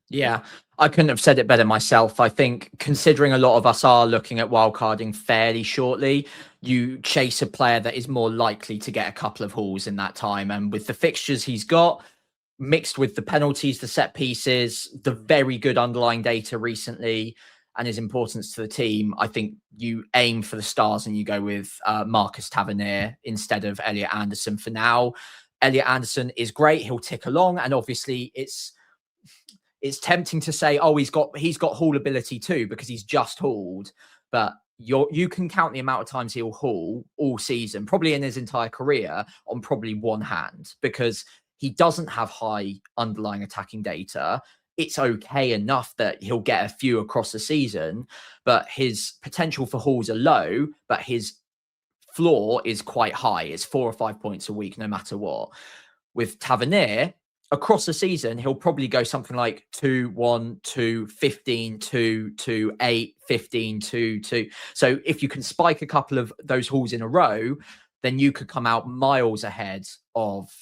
Speaker 4: Yeah, I couldn't have said it better myself. I think considering a lot of us are looking at wildcarding fairly shortly, you chase a player that is more likely to get a couple of hauls in that time. And with the fixtures he's got, mixed with the penalties, the set pieces, the very good underlying data recently, and his importance to the team, I think you aim for the stars and you go with Marcus Tavernier instead of Elliot Anderson for now. Elliot Anderson is great. He'll tick along. And obviously it's tempting to say, oh, he's got haul ability too, because he's just hauled. But you can count the amount of times he'll haul all season, probably in his entire career, on probably one hand, because he doesn't have high underlying attacking data. It's okay enough that he'll get a few across the season, but his potential for hauls are low, but his floor is quite high. It's 4 or 5 points a week, no matter what. With Tavernier, across the season, he'll probably go something like 2, 1, 2, 15, 2, 2, 8, 15, 2, 2. So if you can spike a couple of those hauls in a row, then you could come out miles ahead of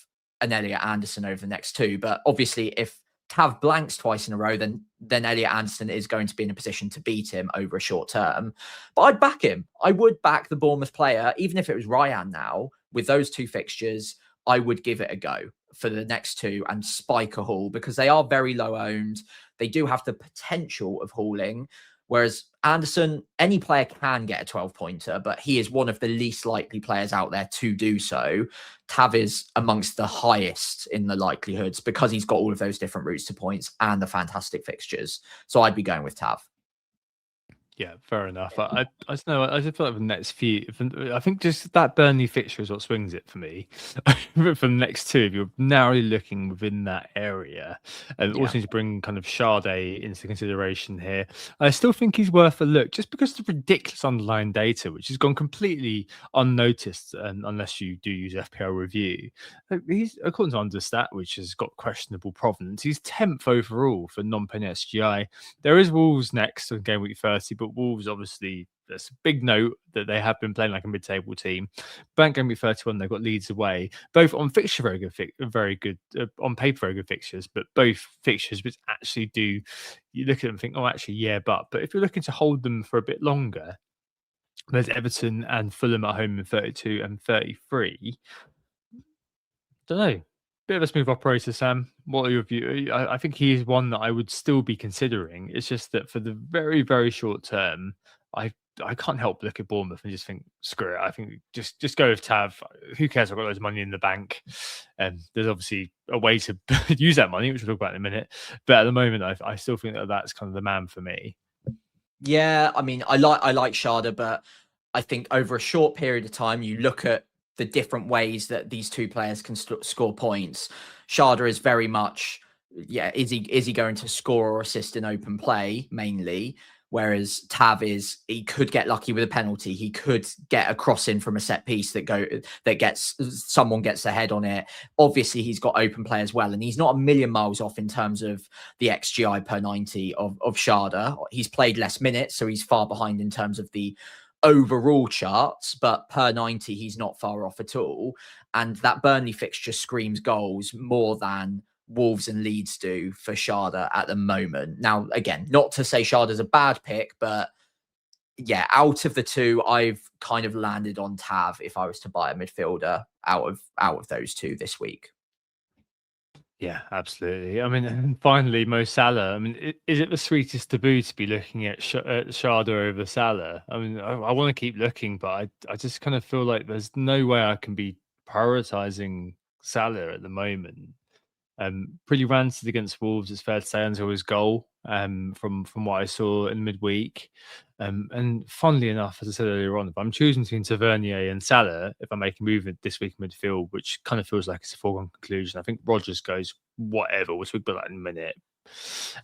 Speaker 4: an Elliot Anderson over the next two. But obviously, if Tav blanks twice in a row, then Elliot Anderson is going to be in a position to beat him over a short term. But I'd back him. I would back the Bournemouth player, even if it was Ryan now. With those two fixtures, I would give it a go for the next two and spike a haul, because they are very low owned. They do have the potential of hauling. Whereas Anderson, any player can get a 12-pointer, but he is one of the least likely players out there to do so. Tav is amongst the highest in the likelihoods because he's got all of those different routes to points and the fantastic fixtures. So I'd be going with Tav.
Speaker 3: Yeah, fair enough. I don't know. I just feel like the next few, I think just that Burnley fixture is what swings it for me. But for the next two, if you're narrowly looking within that area, and also need to bring kind of Sade into consideration here, I still think he's worth a look just because of the ridiculous underlying data, which has gone completely unnoticed, unless you do use FPL review. He's, according to Understat, which has got questionable provenance, he's 10th overall for non-pen SGI. There is Wolves next on game week 30, but Wolves obviously that's a big note that they have been playing like a mid-table team. Bank Gameweek 31, they've got Leeds away, both on fixture very good on paper very good fixtures, but both fixtures which actually do, you look at them and think, oh, actually, yeah, but if you're looking to hold them for a bit longer, there's Everton and Fulham at home in 32 and 33. Don't know. Bit of a smooth operator, Sam. What are your views? I think he is one that I would still be considering. It's just that for the very, very short term, I can't help but look at Bournemouth and just think, screw it. I think just go with Tav. Who cares? I've got loads of money in the bank. There's obviously a way to use that money, which we'll talk about in a minute. But at the moment, I still think that that's kind of the man for me.
Speaker 4: Yeah, I mean, I like Sharda, but I think over a short period of time, you look at the different ways that these two players can score points. Sharda is very much, is he going to score or assist in open play mainly? Whereas Tav he could get lucky with a penalty. He could get a cross in from a set piece someone gets ahead on it. Obviously, he's got open play as well, and he's not a million miles off in terms of the XGI per 90 of Sharda. He's played less minutes, so he's far behind in terms of the overall charts, but per 90, he's not far off at all. And that Burnley fixture screams goals more than Wolves and Leeds do for Sharda at the moment. Now, again, not to say Sharda's a bad pick, but yeah, out of the two, I've kind of landed on Tav if I was to buy a midfielder out of those two this week.
Speaker 3: Yeah, absolutely. I mean, and finally, Mo Salah. I mean, is it the sweetest taboo to be looking at Sharda over Salah? I mean, I want to keep looking, but I just kind of feel like there's no way I can be prioritizing Salah at the moment. Pretty ranted against Wolves, it's fair to say, until his goal. From what I saw in midweek, and funnily enough, as I said earlier on, if I'm choosing between Tavernier and Salah, if I make a move this week in midfield, which kind of feels like it's a foregone conclusion, I think Rodgers goes whatever. We'll speak about that in a minute.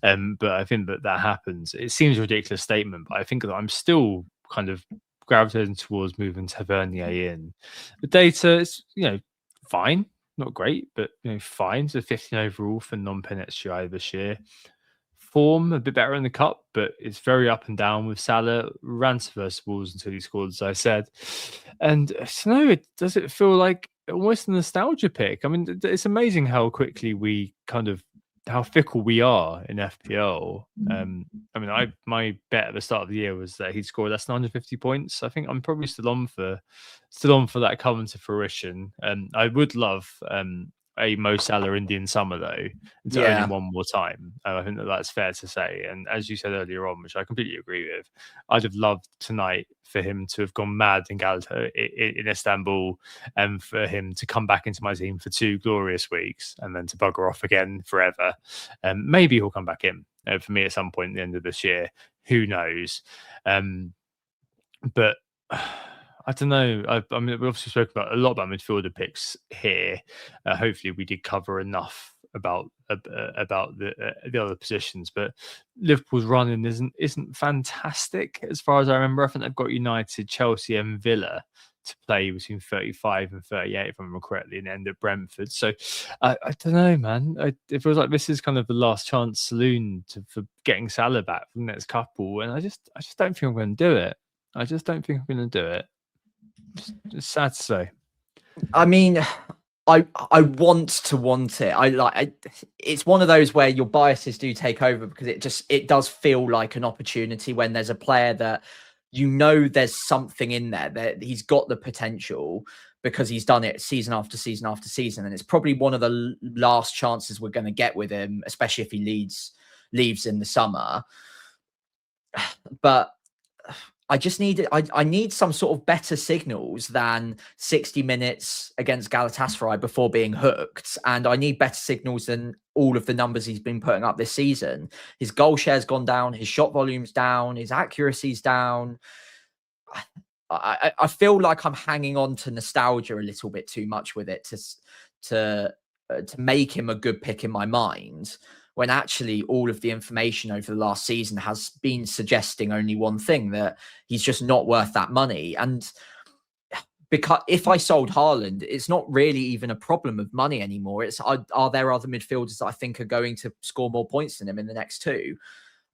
Speaker 3: But I think that happens. It seems a ridiculous statement, but I think that I'm still kind of gravitating towards moving Tavernier in. The data is, fine. Not great, but fine. So 15 overall for non-pen XGI this year. Form a bit better in the cup, but it's very up and down with Salah. Rants versus Wolves until he scored, as I said. And does it feel like almost a nostalgia pick? I mean, it's amazing how quickly how fickle we are in FPL. My bet at the start of the year was that he'd score less than 150 points. I think I'm probably still on for that coming to fruition. I would love a Mo Salah Indian summer though, to own him one more time. I think that's fair to say. And as you said earlier on, which I completely agree with, I'd have loved tonight for him to have gone mad in in Istanbul, and for him to come back into my team for 2 glorious weeks and then to bugger off again forever. Maybe he'll come back in for me at some point at the end of this year. Who knows? But I don't know. I mean, we obviously spoke a lot about midfielder picks here. Hopefully, we did cover enough about the other positions. But Liverpool's running isn't fantastic as far as I remember. I think they've got United, Chelsea, and Villa to play between 35 and 38, if I remember correctly, and end at Brentford. So I don't know, man. It feels like this is kind of the last chance saloon for getting Salah back from the next couple, and I just don't think I'm going to do it. I just don't think I'm going to do it. It's sad to say.
Speaker 4: I mean, I want it. It's one of those where your biases do take over, because it does feel like an opportunity when there's a player that there's something in there, that he's got the potential, because he's done it season after season after season, and it's probably one of the last chances we're going to get with him, especially if he leaves in the summer. But I need some sort of better signals than 60 minutes against Galatasaray before being hooked. And I need better signals than all of the numbers he's been putting up this season. His goal share's gone down, his shot volume's down, his accuracy's down. I feel like I'm hanging on to nostalgia a little bit too much with it to make him a good pick in my mind, when actually all of the information over the last season has been suggesting only one thing, that he's just not worth that money. And because if I sold Haaland, it's not really even a problem of money anymore. It's are there other midfielders that I think are going to score more points than him in the next 2?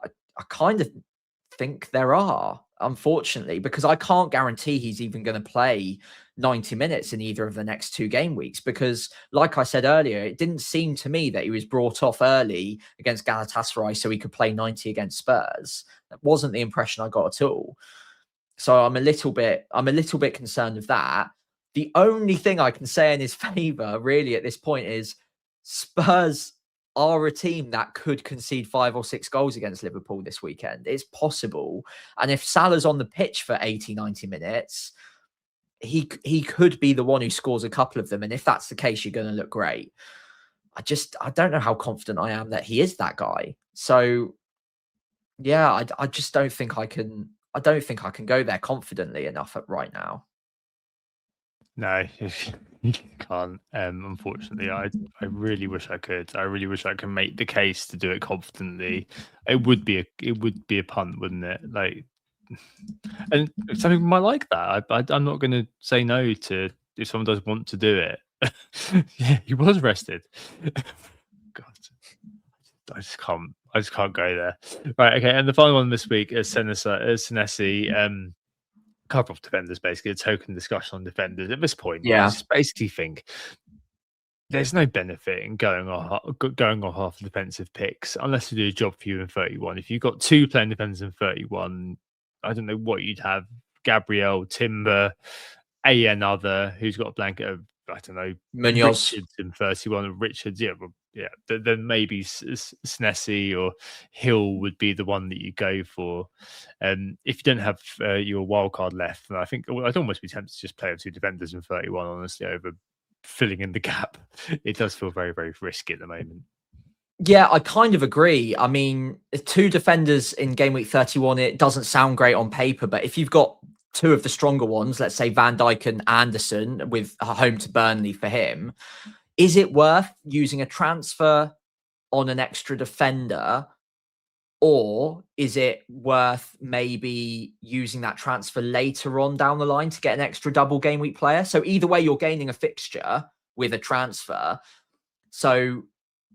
Speaker 4: I kind of think there are, unfortunately, because I can't guarantee he's even going to play 90 minutes in either of the next 2 game weeks. Because, like I said earlier, it didn't seem to me that he was brought off early against Galatasaray so he could play 90 against Spurs. That wasn't the impression I got at all. So I'm a little bit concerned of that. The only thing I can say in his favour, really, at this point is Spurs are a team that could concede 5 or 6 goals against Liverpool this weekend. It's possible. And if Salah's on the pitch for 80, 90 minutes, he could be the one who scores a couple of them. And if that's the case, you're going to look great. I don't know how confident I am that he is that guy. So, yeah, I just don't think I can go there confidently enough right now.
Speaker 3: No, you can't. Unfortunately, I really wish I could. I really wish I could make the case to do it confidently. It would be a punt, wouldn't it? Like, and some people might like that. I'm not going to say no to if someone does want to do it. Yeah, he was rested. God, I just can't go there. Right, okay. And the final one this week is Senesi. Couple of defenders, basically a token discussion on defenders at this point.
Speaker 4: Yeah,
Speaker 3: I just basically think there's no benefit in going off half defensive picks unless you do a job for you in 31. If you've got 2 playing defenders in 31, I don't know what you'd have. Gabriel, Timber, another who's got a blanket of, I don't know,
Speaker 4: Munoz
Speaker 3: Richards in 31. Richards, yeah. Then maybe Senesi or Hill would be the one that you go for. If you don't have your wild card left, then I think I'd almost be tempted to just play with 2 defenders in 31, honestly, over filling in the gap. It does feel very, very risky at the moment.
Speaker 4: Yeah, I kind of agree. I mean, 2 defenders in game week 31, it doesn't sound great on paper, but if you've got 2 of the stronger ones, let's say Van Dijk and Anderson, with a home to Burnley for him, is it worth using a transfer on an extra defender, or is it worth maybe using that transfer later on down the line to get an extra double game week player? So either way, you're gaining a fixture with a transfer. So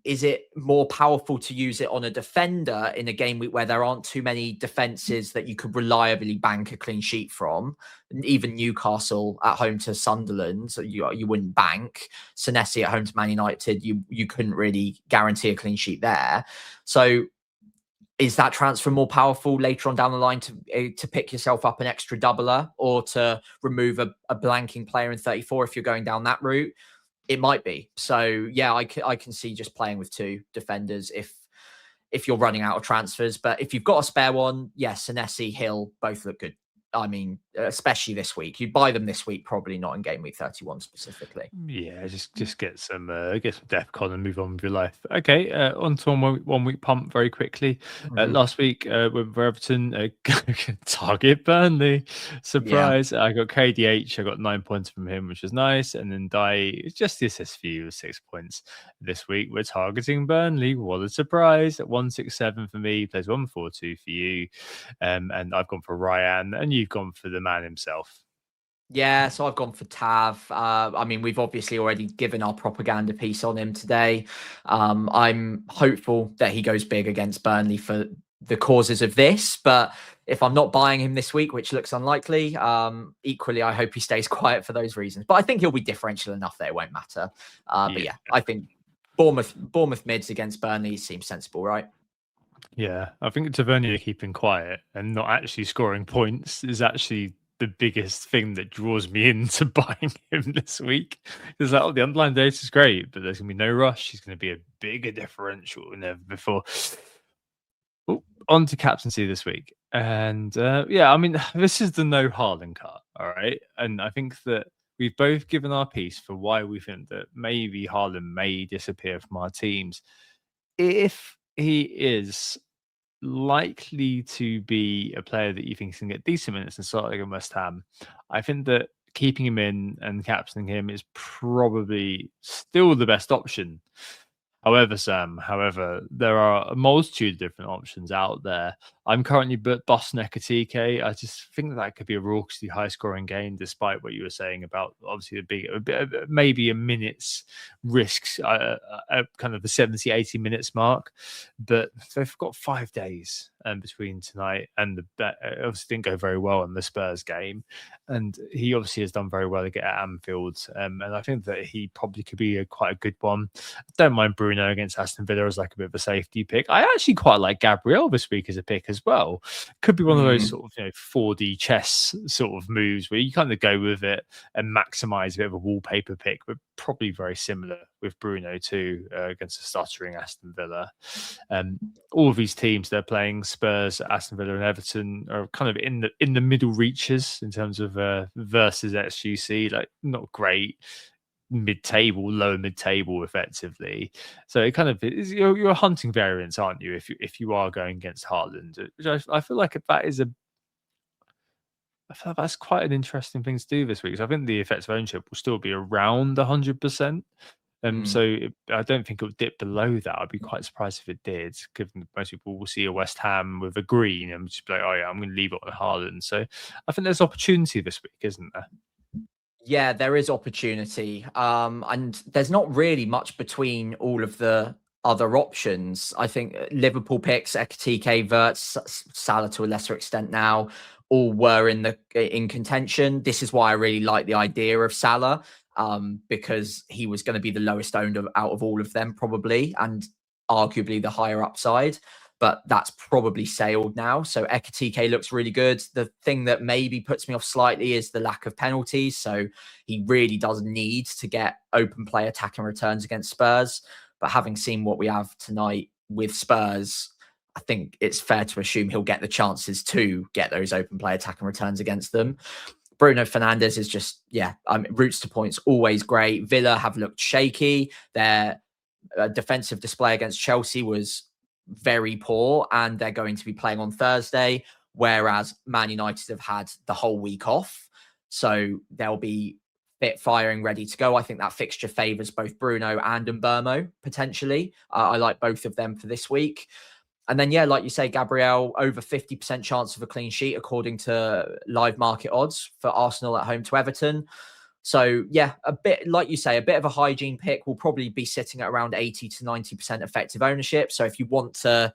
Speaker 4: is it more powerful to use it on a defender in a game week where there aren't too many defenses that you could reliably bank a clean sheet from? And even Newcastle at home to Sunderland, so you wouldn't bank. Senesi at home to Man United, you couldn't really guarantee a clean sheet there. So is that transfer more powerful later on down the line to pick yourself up an extra doubler, or to remove a blanking player in 34 if you're going down that route? It might be. So yeah, I can see just playing with 2 defenders if you're running out of transfers. But if you've got a spare one, yes, Senesi, Hill, both look good. I mean, especially this week. You'd buy them this week, probably not in game week 31 specifically.
Speaker 3: Yeah, just get some DEFCON and move on with your life. Okay, on to one week pump very quickly. Last week with Everton, target Burnley. Surprise! Yeah. I got KDH. I got 9 points from him, which was nice. And then Dai, just the assist for you, with 6 points. This week we're targeting Burnley. What a surprise! At 167 for me, plays 142 for you, and I've gone for Ryan, and you've gone for the man himself.
Speaker 4: Yeah, so I've gone for Tav. I mean, we've obviously already given our propaganda piece on him today. I'm hopeful that he goes big against Burnley for the causes of this, but if I'm not buying him this week, which looks unlikely, equally, I hope he stays quiet for those reasons. But I think he'll be differential enough that it won't matter. But yeah, I think Bournemouth mids against Burnley seems sensible, right?
Speaker 3: Yeah, I think Tavernier keeping quiet and not actually scoring points is actually the biggest thing that draws me into buying him this week. Because the underlying data is great, but there's going to be no rush. He's going to be a bigger differential than ever before. On to captaincy this week. And yeah, I mean, this is the no Haaland cut, all right? And I think that we've both given our piece for why we think that maybe Haaland may disappear from our teams. If he is likely to be a player that you think can get decent minutes and start like a West Ham, I think that keeping him in and captaining him is probably still the best option. However, there are a multitude of different options out there. I'm currently busting Ekatike. I just think that could be a raucously high-scoring game, despite what you were saying about obviously maybe a minute's risks, kind of the 70, 80 minutes mark. But they've got 5 days. between tonight and the obviously didn't go very well in the Spurs game, and he obviously has done very well to get at Anfield, and I think that he probably could be quite a good one. I don't mind Bruno against Aston Villa as like a bit of a safety pick. I actually quite like Gabriel this week as a pick as well. Could be one of those sort of 4D chess sort of moves where you kind of go with it and maximize a bit of a wallpaper pick, but probably very similar with Bruno too against a stuttering Aston Villa. All of these teams they're playing, Spurs, Aston Villa, and Everton, are kind of in the middle reaches in terms of versus XGC, like not great, mid-table, lower mid-table, effectively. So it kind of is, you're hunting variance, aren't you? If you are going against Haaland, which I feel like I feel like that's quite an interesting thing to do this week. So I think the effective ownership will still be around 100%. So I don't think it would dip below that. I'd be quite surprised if it did, given that most people will see a West Ham with a green and just be like, oh yeah, I'm going to leave it on Haaland. So I think there's opportunity this week, isn't there?
Speaker 4: Yeah, there is opportunity. And there's not really much between all of the other options. I think Liverpool picks, Ekitike, Wirtz, Salah to a lesser extent now, all were in contention. This is why I really like the idea of Salah, because he was going to be the lowest owned out of all of them, probably, and arguably the higher upside. But that's probably sailed now. So Ekitike looks really good. The thing that maybe puts me off slightly is the lack of penalties. So he really does need to get open play attacking returns against Spurs. But having seen what we have tonight with Spurs, I think it's fair to assume he'll get the chances to get those open play attacking returns against them. Bruno Fernandes is just, routes to points, always great. Villa have looked shaky. Their defensive display against Chelsea was very poor, and they're going to be playing on Thursday, whereas Man United have had the whole week off. So they'll be fit, firing, ready to go. I think that fixture favours both Bruno and Mbeumo, potentially. I like both of them for this week. And then, like you say, Gabriel, over 50% chance of a clean sheet, according to live market odds for Arsenal at home to Everton. So, a bit, like you say, a bit of a hygiene pick. Will probably be sitting at around 80 to 90% effective ownership. So if you want to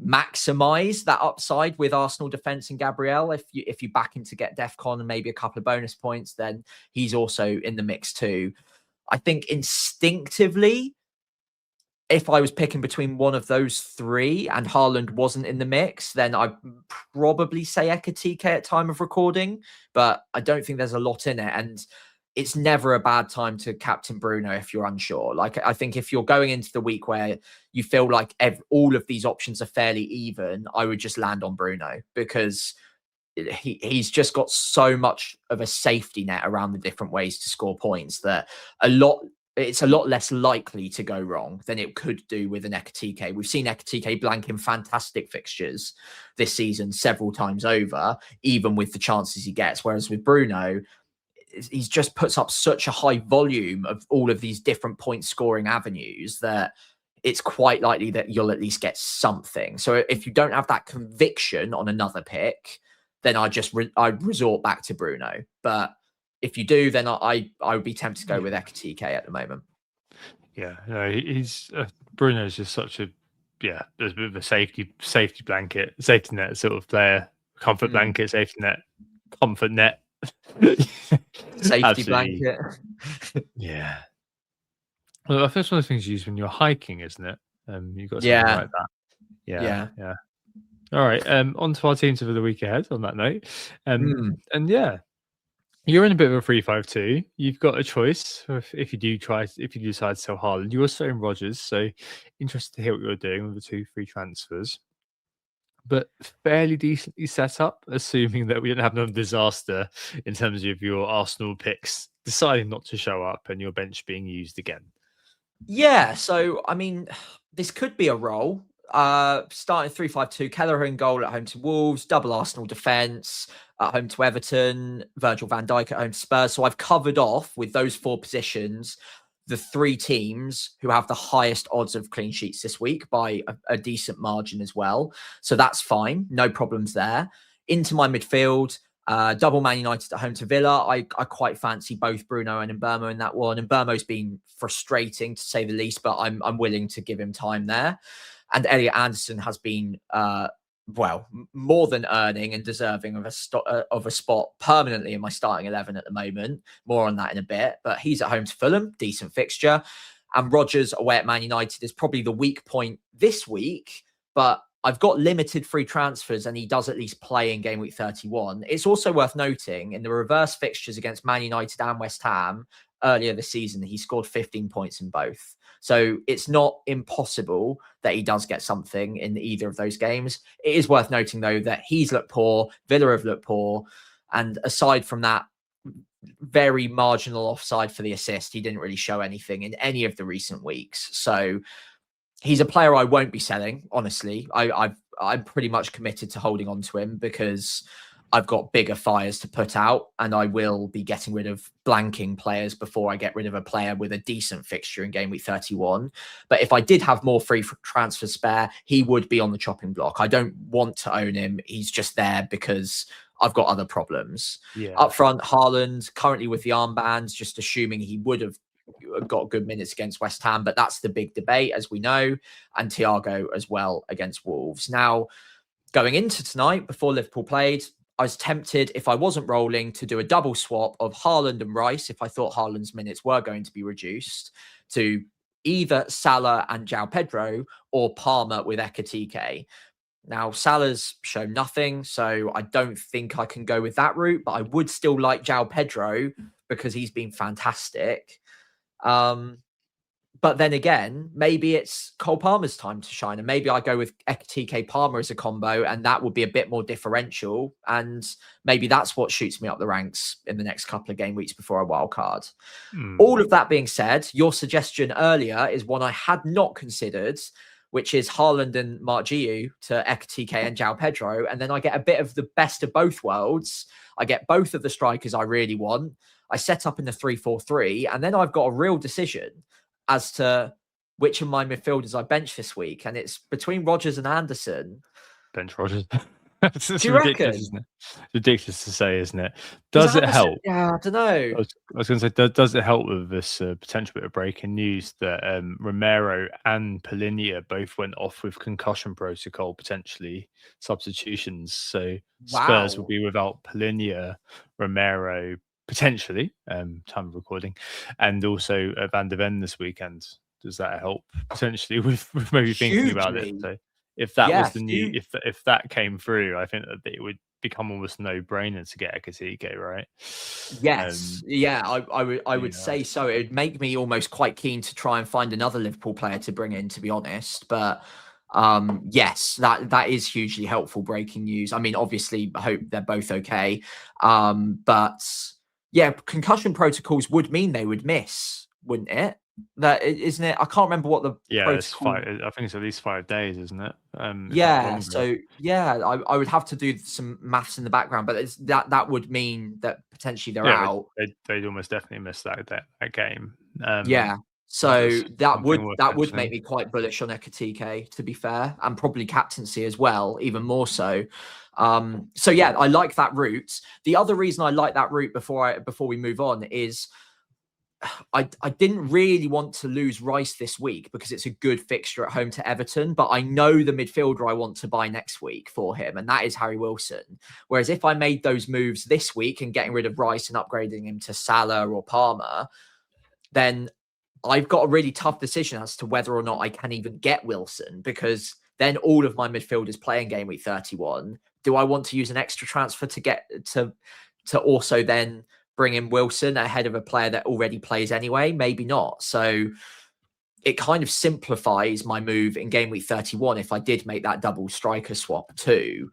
Speaker 4: maximize that upside with Arsenal defense and Gabriel, if you back him to get DEFCON and maybe a couple of bonus points, then he's also in the mix too. I think instinctively, if I was picking between one of those three and Haaland wasn't in the mix, then I'd probably say Ekitike at time of recording, but I don't think there's a lot in it. And it's never a bad time to captain Bruno if you're unsure. Like, I think if you're going into the week where you feel like all of these options are fairly even, I would just land on Bruno, because he's just got so much of a safety net around the different ways to score points that it's a lot less likely to go wrong than it could do with an Ekitike. We've seen Ekitike blank in fantastic fixtures this season several times over, even with the chances he gets. Whereas with Bruno, he's just puts up such a high volume of all of these different point scoring avenues that it's quite likely that you'll at least get something. So if you don't have that conviction on another pick, then I'd resort back to Bruno. But if you do, then I would be tempted to go with Ekitike at the moment.
Speaker 3: Yeah, no, he's Bruno's just such a there's a bit of a safety blanket, safety net sort of player, comfort blanket, safety net, comfort net,
Speaker 4: safety blanket.
Speaker 3: Yeah. Well, I think it's one of the things you use when you're hiking, isn't it? You've got something like that. Yeah. All right. On to our teams for the week ahead. On that note, and you're in a bit of a 3-5-2. You've got a choice if you decide to sell Haaland. You're also in Rodgers, so interested to hear what you're doing with the 2 free transfers. But fairly decently set up, assuming that we don't have another disaster in terms of your Arsenal picks deciding not to show up and your bench being used again.
Speaker 4: Yeah, so I mean, this could be a roll. Starting 3-5-2, Kelleher in goal at home to Wolves, double Arsenal defence at home to Everton, Virgil van Dijk at home to Spurs. So I've covered off with those 4 positions the 3 teams who have the highest odds of clean sheets this week by a decent margin as well. So that's fine. No problems there. Into my midfield, double Man United at home to Villa. I quite fancy both Bruno and Mbeumo in that one. Mbeumo's been frustrating to say the least, but I'm willing to give him time there. And Elliot Anderson has been more than earning and deserving of a spot permanently in my starting 11 at the moment. More on that in a bit. But he's at home to Fulham, decent fixture. And Rodgers away at Man United is probably the weak point this week. But I've got limited free transfers and he does at least play in game week 31. It's also worth noting in the reverse fixtures against Man United and West Ham earlier this season, he scored 15 points in both. So it's not impossible that he does get something in either of those games. It is worth noting, though, that he's looked poor, Villa have looked poor. And aside from that very marginal offside for the assist, he didn't really show anything in any of the recent weeks. So he's a player I won't be selling, honestly. I'm pretty much committed to holding on to him because I've got bigger fires to put out and I will be getting rid of blanking players before I get rid of a player with a decent fixture in game week 31. But if I did have more free transfer spare, he would be on the chopping block. I don't want to own him. He's just there because I've got other problems.
Speaker 3: Yeah.
Speaker 4: Up front, Haaland, currently with the armbands, just assuming he would have got good minutes against West Ham, but that's the big debate, as we know, and Thiago as well against Wolves. Now, going into tonight, before Liverpool played, I was tempted, if I wasn't rolling, to do a double swap of Haaland and Rice, if I thought Haaland's minutes were going to be reduced, to either Salah and João Pedro or Palmer with Ekatike. Now, Salah's shown nothing, so I don't think I can go with that route, but I would still like João Pedro because he's been fantastic. But then again, maybe it's Cole Palmer's time to shine. And maybe I go with Ekatike Palmer as a combo, and that would be a bit more differential. And maybe that's what shoots me up the ranks in the next couple of game weeks before a wild card. All of that being said, your suggestion earlier is one I had not considered, which is Haaland and Mark Giu to Ekatike and João Pedro. And then I get a bit of the best of both worlds. I get both of the strikers I really want. I set up in the 3-4-3, and then I've got a real decision as to which of my midfielders I bench this week. And it's between Rodgers and Anderson.
Speaker 3: Bench Rodgers. It's
Speaker 4: Do you
Speaker 3: ridiculous,
Speaker 4: reckon?
Speaker 3: isn't it? Ridiculous to say, isn't it? Does it help?
Speaker 4: Yeah, I don't know.
Speaker 3: I was going to say, does it help with this potential bit of breaking news that Romero and Polinia both went off with concussion protocol, potentially substitutions? So Spurs will be without Polinia, Romero, potentially, time of recording, and also Van de Ven this weekend. Does that help potentially with maybe thinking about it? So if that was the new, if that came through, I think that it would become almost no-brainer to get Ekatike, right?
Speaker 4: Yes, I would say so. It would make me almost quite keen to try and find another Liverpool player to bring in, to be honest. But yes, that is hugely helpful breaking news. I mean, obviously, I hope they're both okay. But yeah, concussion protocols would mean they would miss, wouldn't it? That isn't it? I can't remember what the
Speaker 3: it's 5. I think it's at least 5 days, isn't it?
Speaker 4: Yeah. So I would have to do some maths in the background, but it's that would mean that potentially they're out.
Speaker 3: They'd almost definitely miss that game.
Speaker 4: So that would make me quite bullish on Ekatike, to be fair, and probably captaincy as well, even more so. So yeah, I like that route. The other reason I like that route before we move on is I didn't really want to lose Rice this week because it's a good fixture at home to Everton, but I know the midfielder I want to buy next week for him, and that is Harry Wilson. Whereas if I made those moves this week and getting rid of Rice and upgrading him to Salah or Palmer, then I've got a really tough decision as to whether or not I can even get Wilson, because then all of my midfielders play in game week 31. Do I want to use an extra transfer to get to also then bring in Wilson ahead of a player that already plays anyway? Maybe not. So it kind of simplifies my move in game week 31 if I did make that double striker swap too.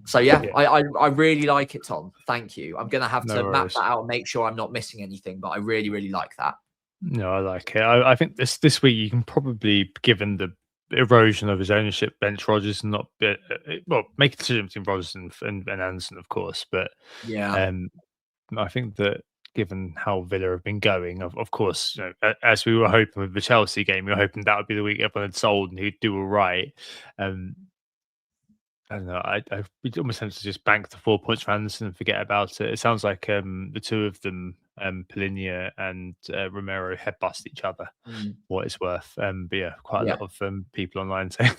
Speaker 4: So I really like it, Tom. Thank you. I'm going to have to map that out and make sure I'm not missing anything, but I really, really like that.
Speaker 3: No, I like it. I think this week you can probably, given the erosion of his ownership, bench Rodgers and not make a decision between Rodgers and Anderson, of course. But I think that given how Villa have been going, of course, as we were hoping with the Chelsea game, we were hoping that would be the week everyone had sold and he'd do all right. I don't know. I almost tempted to just bank the 4 points for Anderson and forget about it. It sounds like the two of them, Polinia and Romero, head bust each other. What it's worth. But yeah, quite a lot of people online saying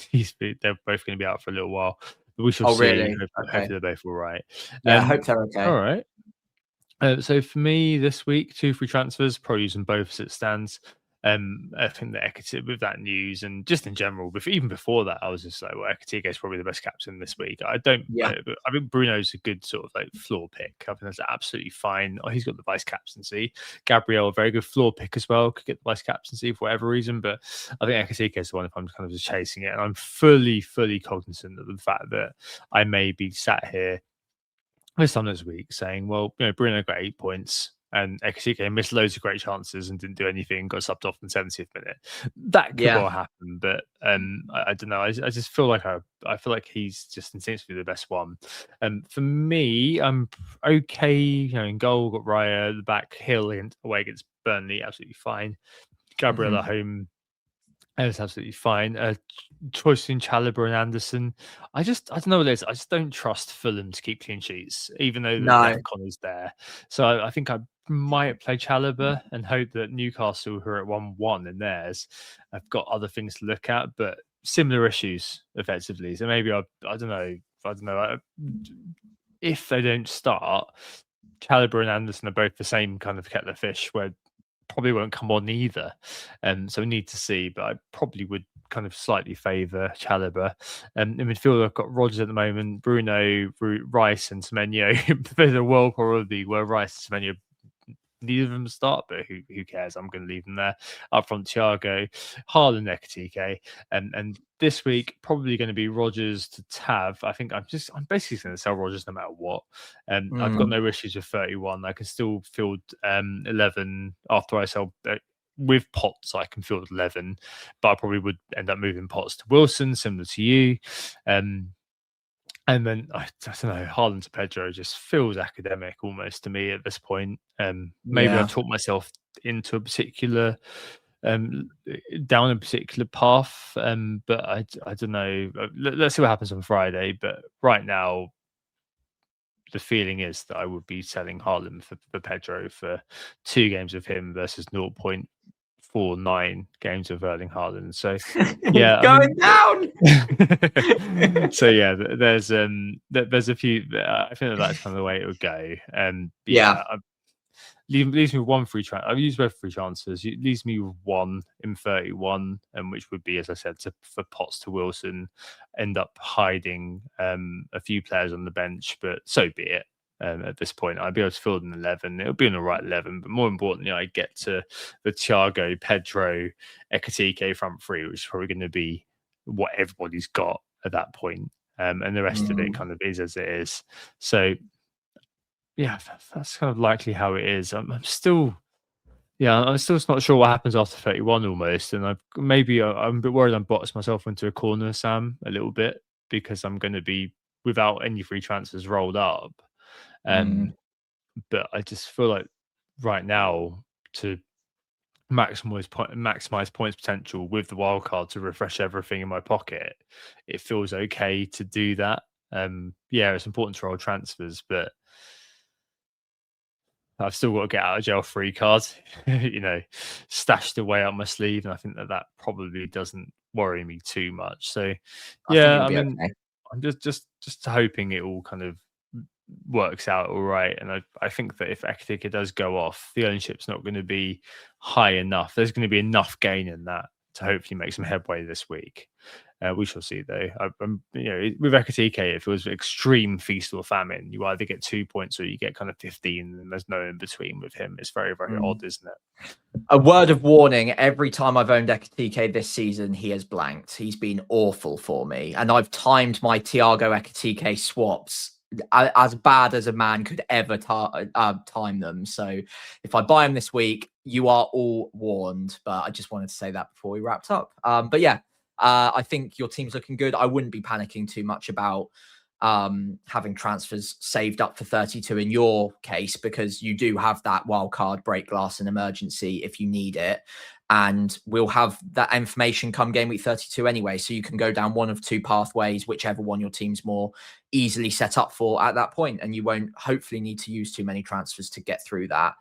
Speaker 3: they're both going to be out for a little while. We shall
Speaker 4: Oh,
Speaker 3: see.
Speaker 4: really?
Speaker 3: Hopefully
Speaker 4: Okay.
Speaker 3: they're both all right.
Speaker 4: Yeah, I hope they're okay.
Speaker 3: All right. So for me this week, 2 free transfers, probably using both as it stands. I think that Ekitike, with that news and just in general, even before that, I was just like, well, Ekitike is probably the best captain this week. I think Bruno's a good sort of like floor pick. I think that's absolutely fine. Oh, he's got the vice captaincy. Gabriel, a very good floor pick as well, could get the vice captaincy for whatever reason. But I think Ekitike is the one if I'm kind of just chasing it. And I'm fully cognizant of the fact that I may be sat here this time this week saying, well, Bruno got 8 points and Ekitike missed loads of great chances and didn't do anything, got subbed off in the 70th minute. That could well happen, but I don't know. I just feel like I feel like he's just instinctively the best one. For me, I'm okay. In goal, got Raya at the back, Hill away against Burnley, absolutely fine. Gabriel at home. It's absolutely fine. Choice in Chalobah and Anderson. I don't know what it is. I just don't trust Fulham to keep clean sheets, even though the DEFCON is there. So I think I might play Chalobah and hope that Newcastle, who are at 1-1 in theirs, have got other things to look at, but similar issues effectively. So maybe I don't know. If they don't start, Chalobah and Anderson are both the same kind of kettle of fish where probably won't come on either. So we need to see, but I probably would kind of slightly favour Chalobah. In midfield, I've got Rodgers at the moment, Bruno, Rice and Semenyo. There's a world probably where Rice and Semenyo, neither of them start, but who cares? I'm going to leave them there. Up front, Thiago, Haaland, Ekitike. And this week, probably going to be Rodgers to Tav. I think I'm basically going to sell Rodgers no matter what. I've got no issues with 31. I can still field 11 after I sell. With Potts, I can field 11, but I probably would end up moving Potts to Wilson, similar to you. And then I don't know, Haaland to Pedro just feels academic almost to me at this point. Maybe I've talked myself into a particular down a particular path, but I don't know. Let's see what happens on Friday. But right now, the feeling is that I would be selling Haaland for Pedro for 2 games of him versus 0.49 games of Erling Haaland. So yeah,
Speaker 4: going down.
Speaker 3: So yeah, there's a few. I think that's kind of the way it would go. Leaves me with 1 free transfer. I've used both free transfers. It leaves me with 1 in 31, which would be, as I said, for Potts to Wilson. End up hiding a few players on the bench, but so be it. At this point, I'd be able to field an 11. It'll be an all right 11, but more importantly, I get to the Thiago, Pedro, Ekitike front three, which is probably going to be what everybody's got at that point. And the rest of it kind of is as it is. So yeah, that's kind of likely how it is. I'm still not sure what happens after 31 almost. And I'm a bit worried I'm boxed myself into a corner, Sam, a little bit, because I'm going to be without any free transfers rolled up. But I just feel like right now to maximize points potential with the wild card to refresh everything in my pocket, it feels okay to do that. It's important to roll transfers, but I've still got to get out of jail free cards, stashed away up my sleeve, and I think that probably doesn't worry me too much. So I'm just hoping it all kind of works out all right. And I think that if Ekitike does go off, the ownership's not going to be high enough. There's going to be enough gain in that to hopefully make some headway this week. We shall see, though. With Ekitike, if it was extreme feast or famine, you either get 2 points or you get kind of 15, and there's no in between with him. It's very, very odd, isn't it?
Speaker 4: A word of warning: every time I've owned Ekitike this season, he has blanked. He's been awful for me, and I've timed my Thiago Ekitike swaps as bad as a man could ever time them. So if I buy him this week, you are all warned. But I just wanted to say that before we wrapped up. But yeah. I think your team's looking good. I wouldn't be panicking too much about having transfers saved up for 32 in your case, because you do have that wild card break glass and emergency if you need it. And we'll have that information come game week 32 anyway. So you can go down one of 2 pathways, whichever one your team's more easily set up for at that point. And you won't hopefully need to use too many transfers to get through that.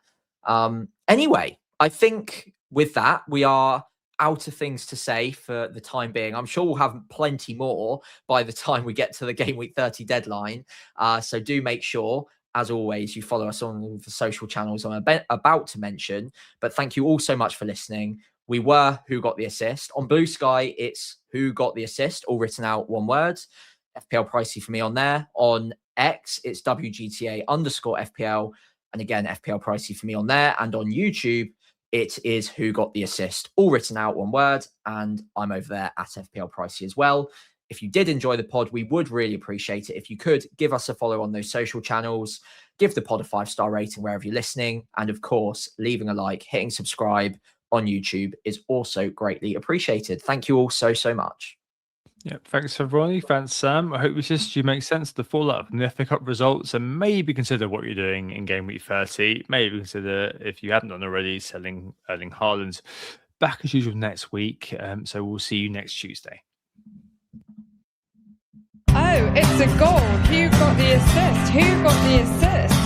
Speaker 4: Anyway, I think with that, we are out of things to say for the time being. I'm sure we'll have plenty more by the time we get to the Game Week 30 deadline. So do make sure, as always, you follow us on the social channels I'm about to mention. But thank you all so much for listening. We were Who Got the Assist. On Blue Sky, it's Who Got the Assist, all written out one word. FPL Pricey for me on there. On X, it's WGTA_FPL. And again, FPL Pricey for me on there. And on YouTube, it is Who Got the Assist, all written out one word. And I'm over there at FPL Pricey as well. If you did enjoy the pod, we would really appreciate it if you could give us a follow on those social channels, give the pod a 5-star rating wherever you're listening. And of course, leaving a like, hitting subscribe on YouTube is also greatly appreciated. Thank you all so much.
Speaker 3: Yeah, thanks for Ronnie. Thanks, Sam. I hope this just you make sense of the fallout from the FA Cup results and maybe consider what you're doing in Game Week 30. Maybe consider, if you haven't done already, selling Erling Haaland. Back as usual next week. So we'll see you next Tuesday.
Speaker 5: Oh, it's a goal. Who got the assist? Who got the assist?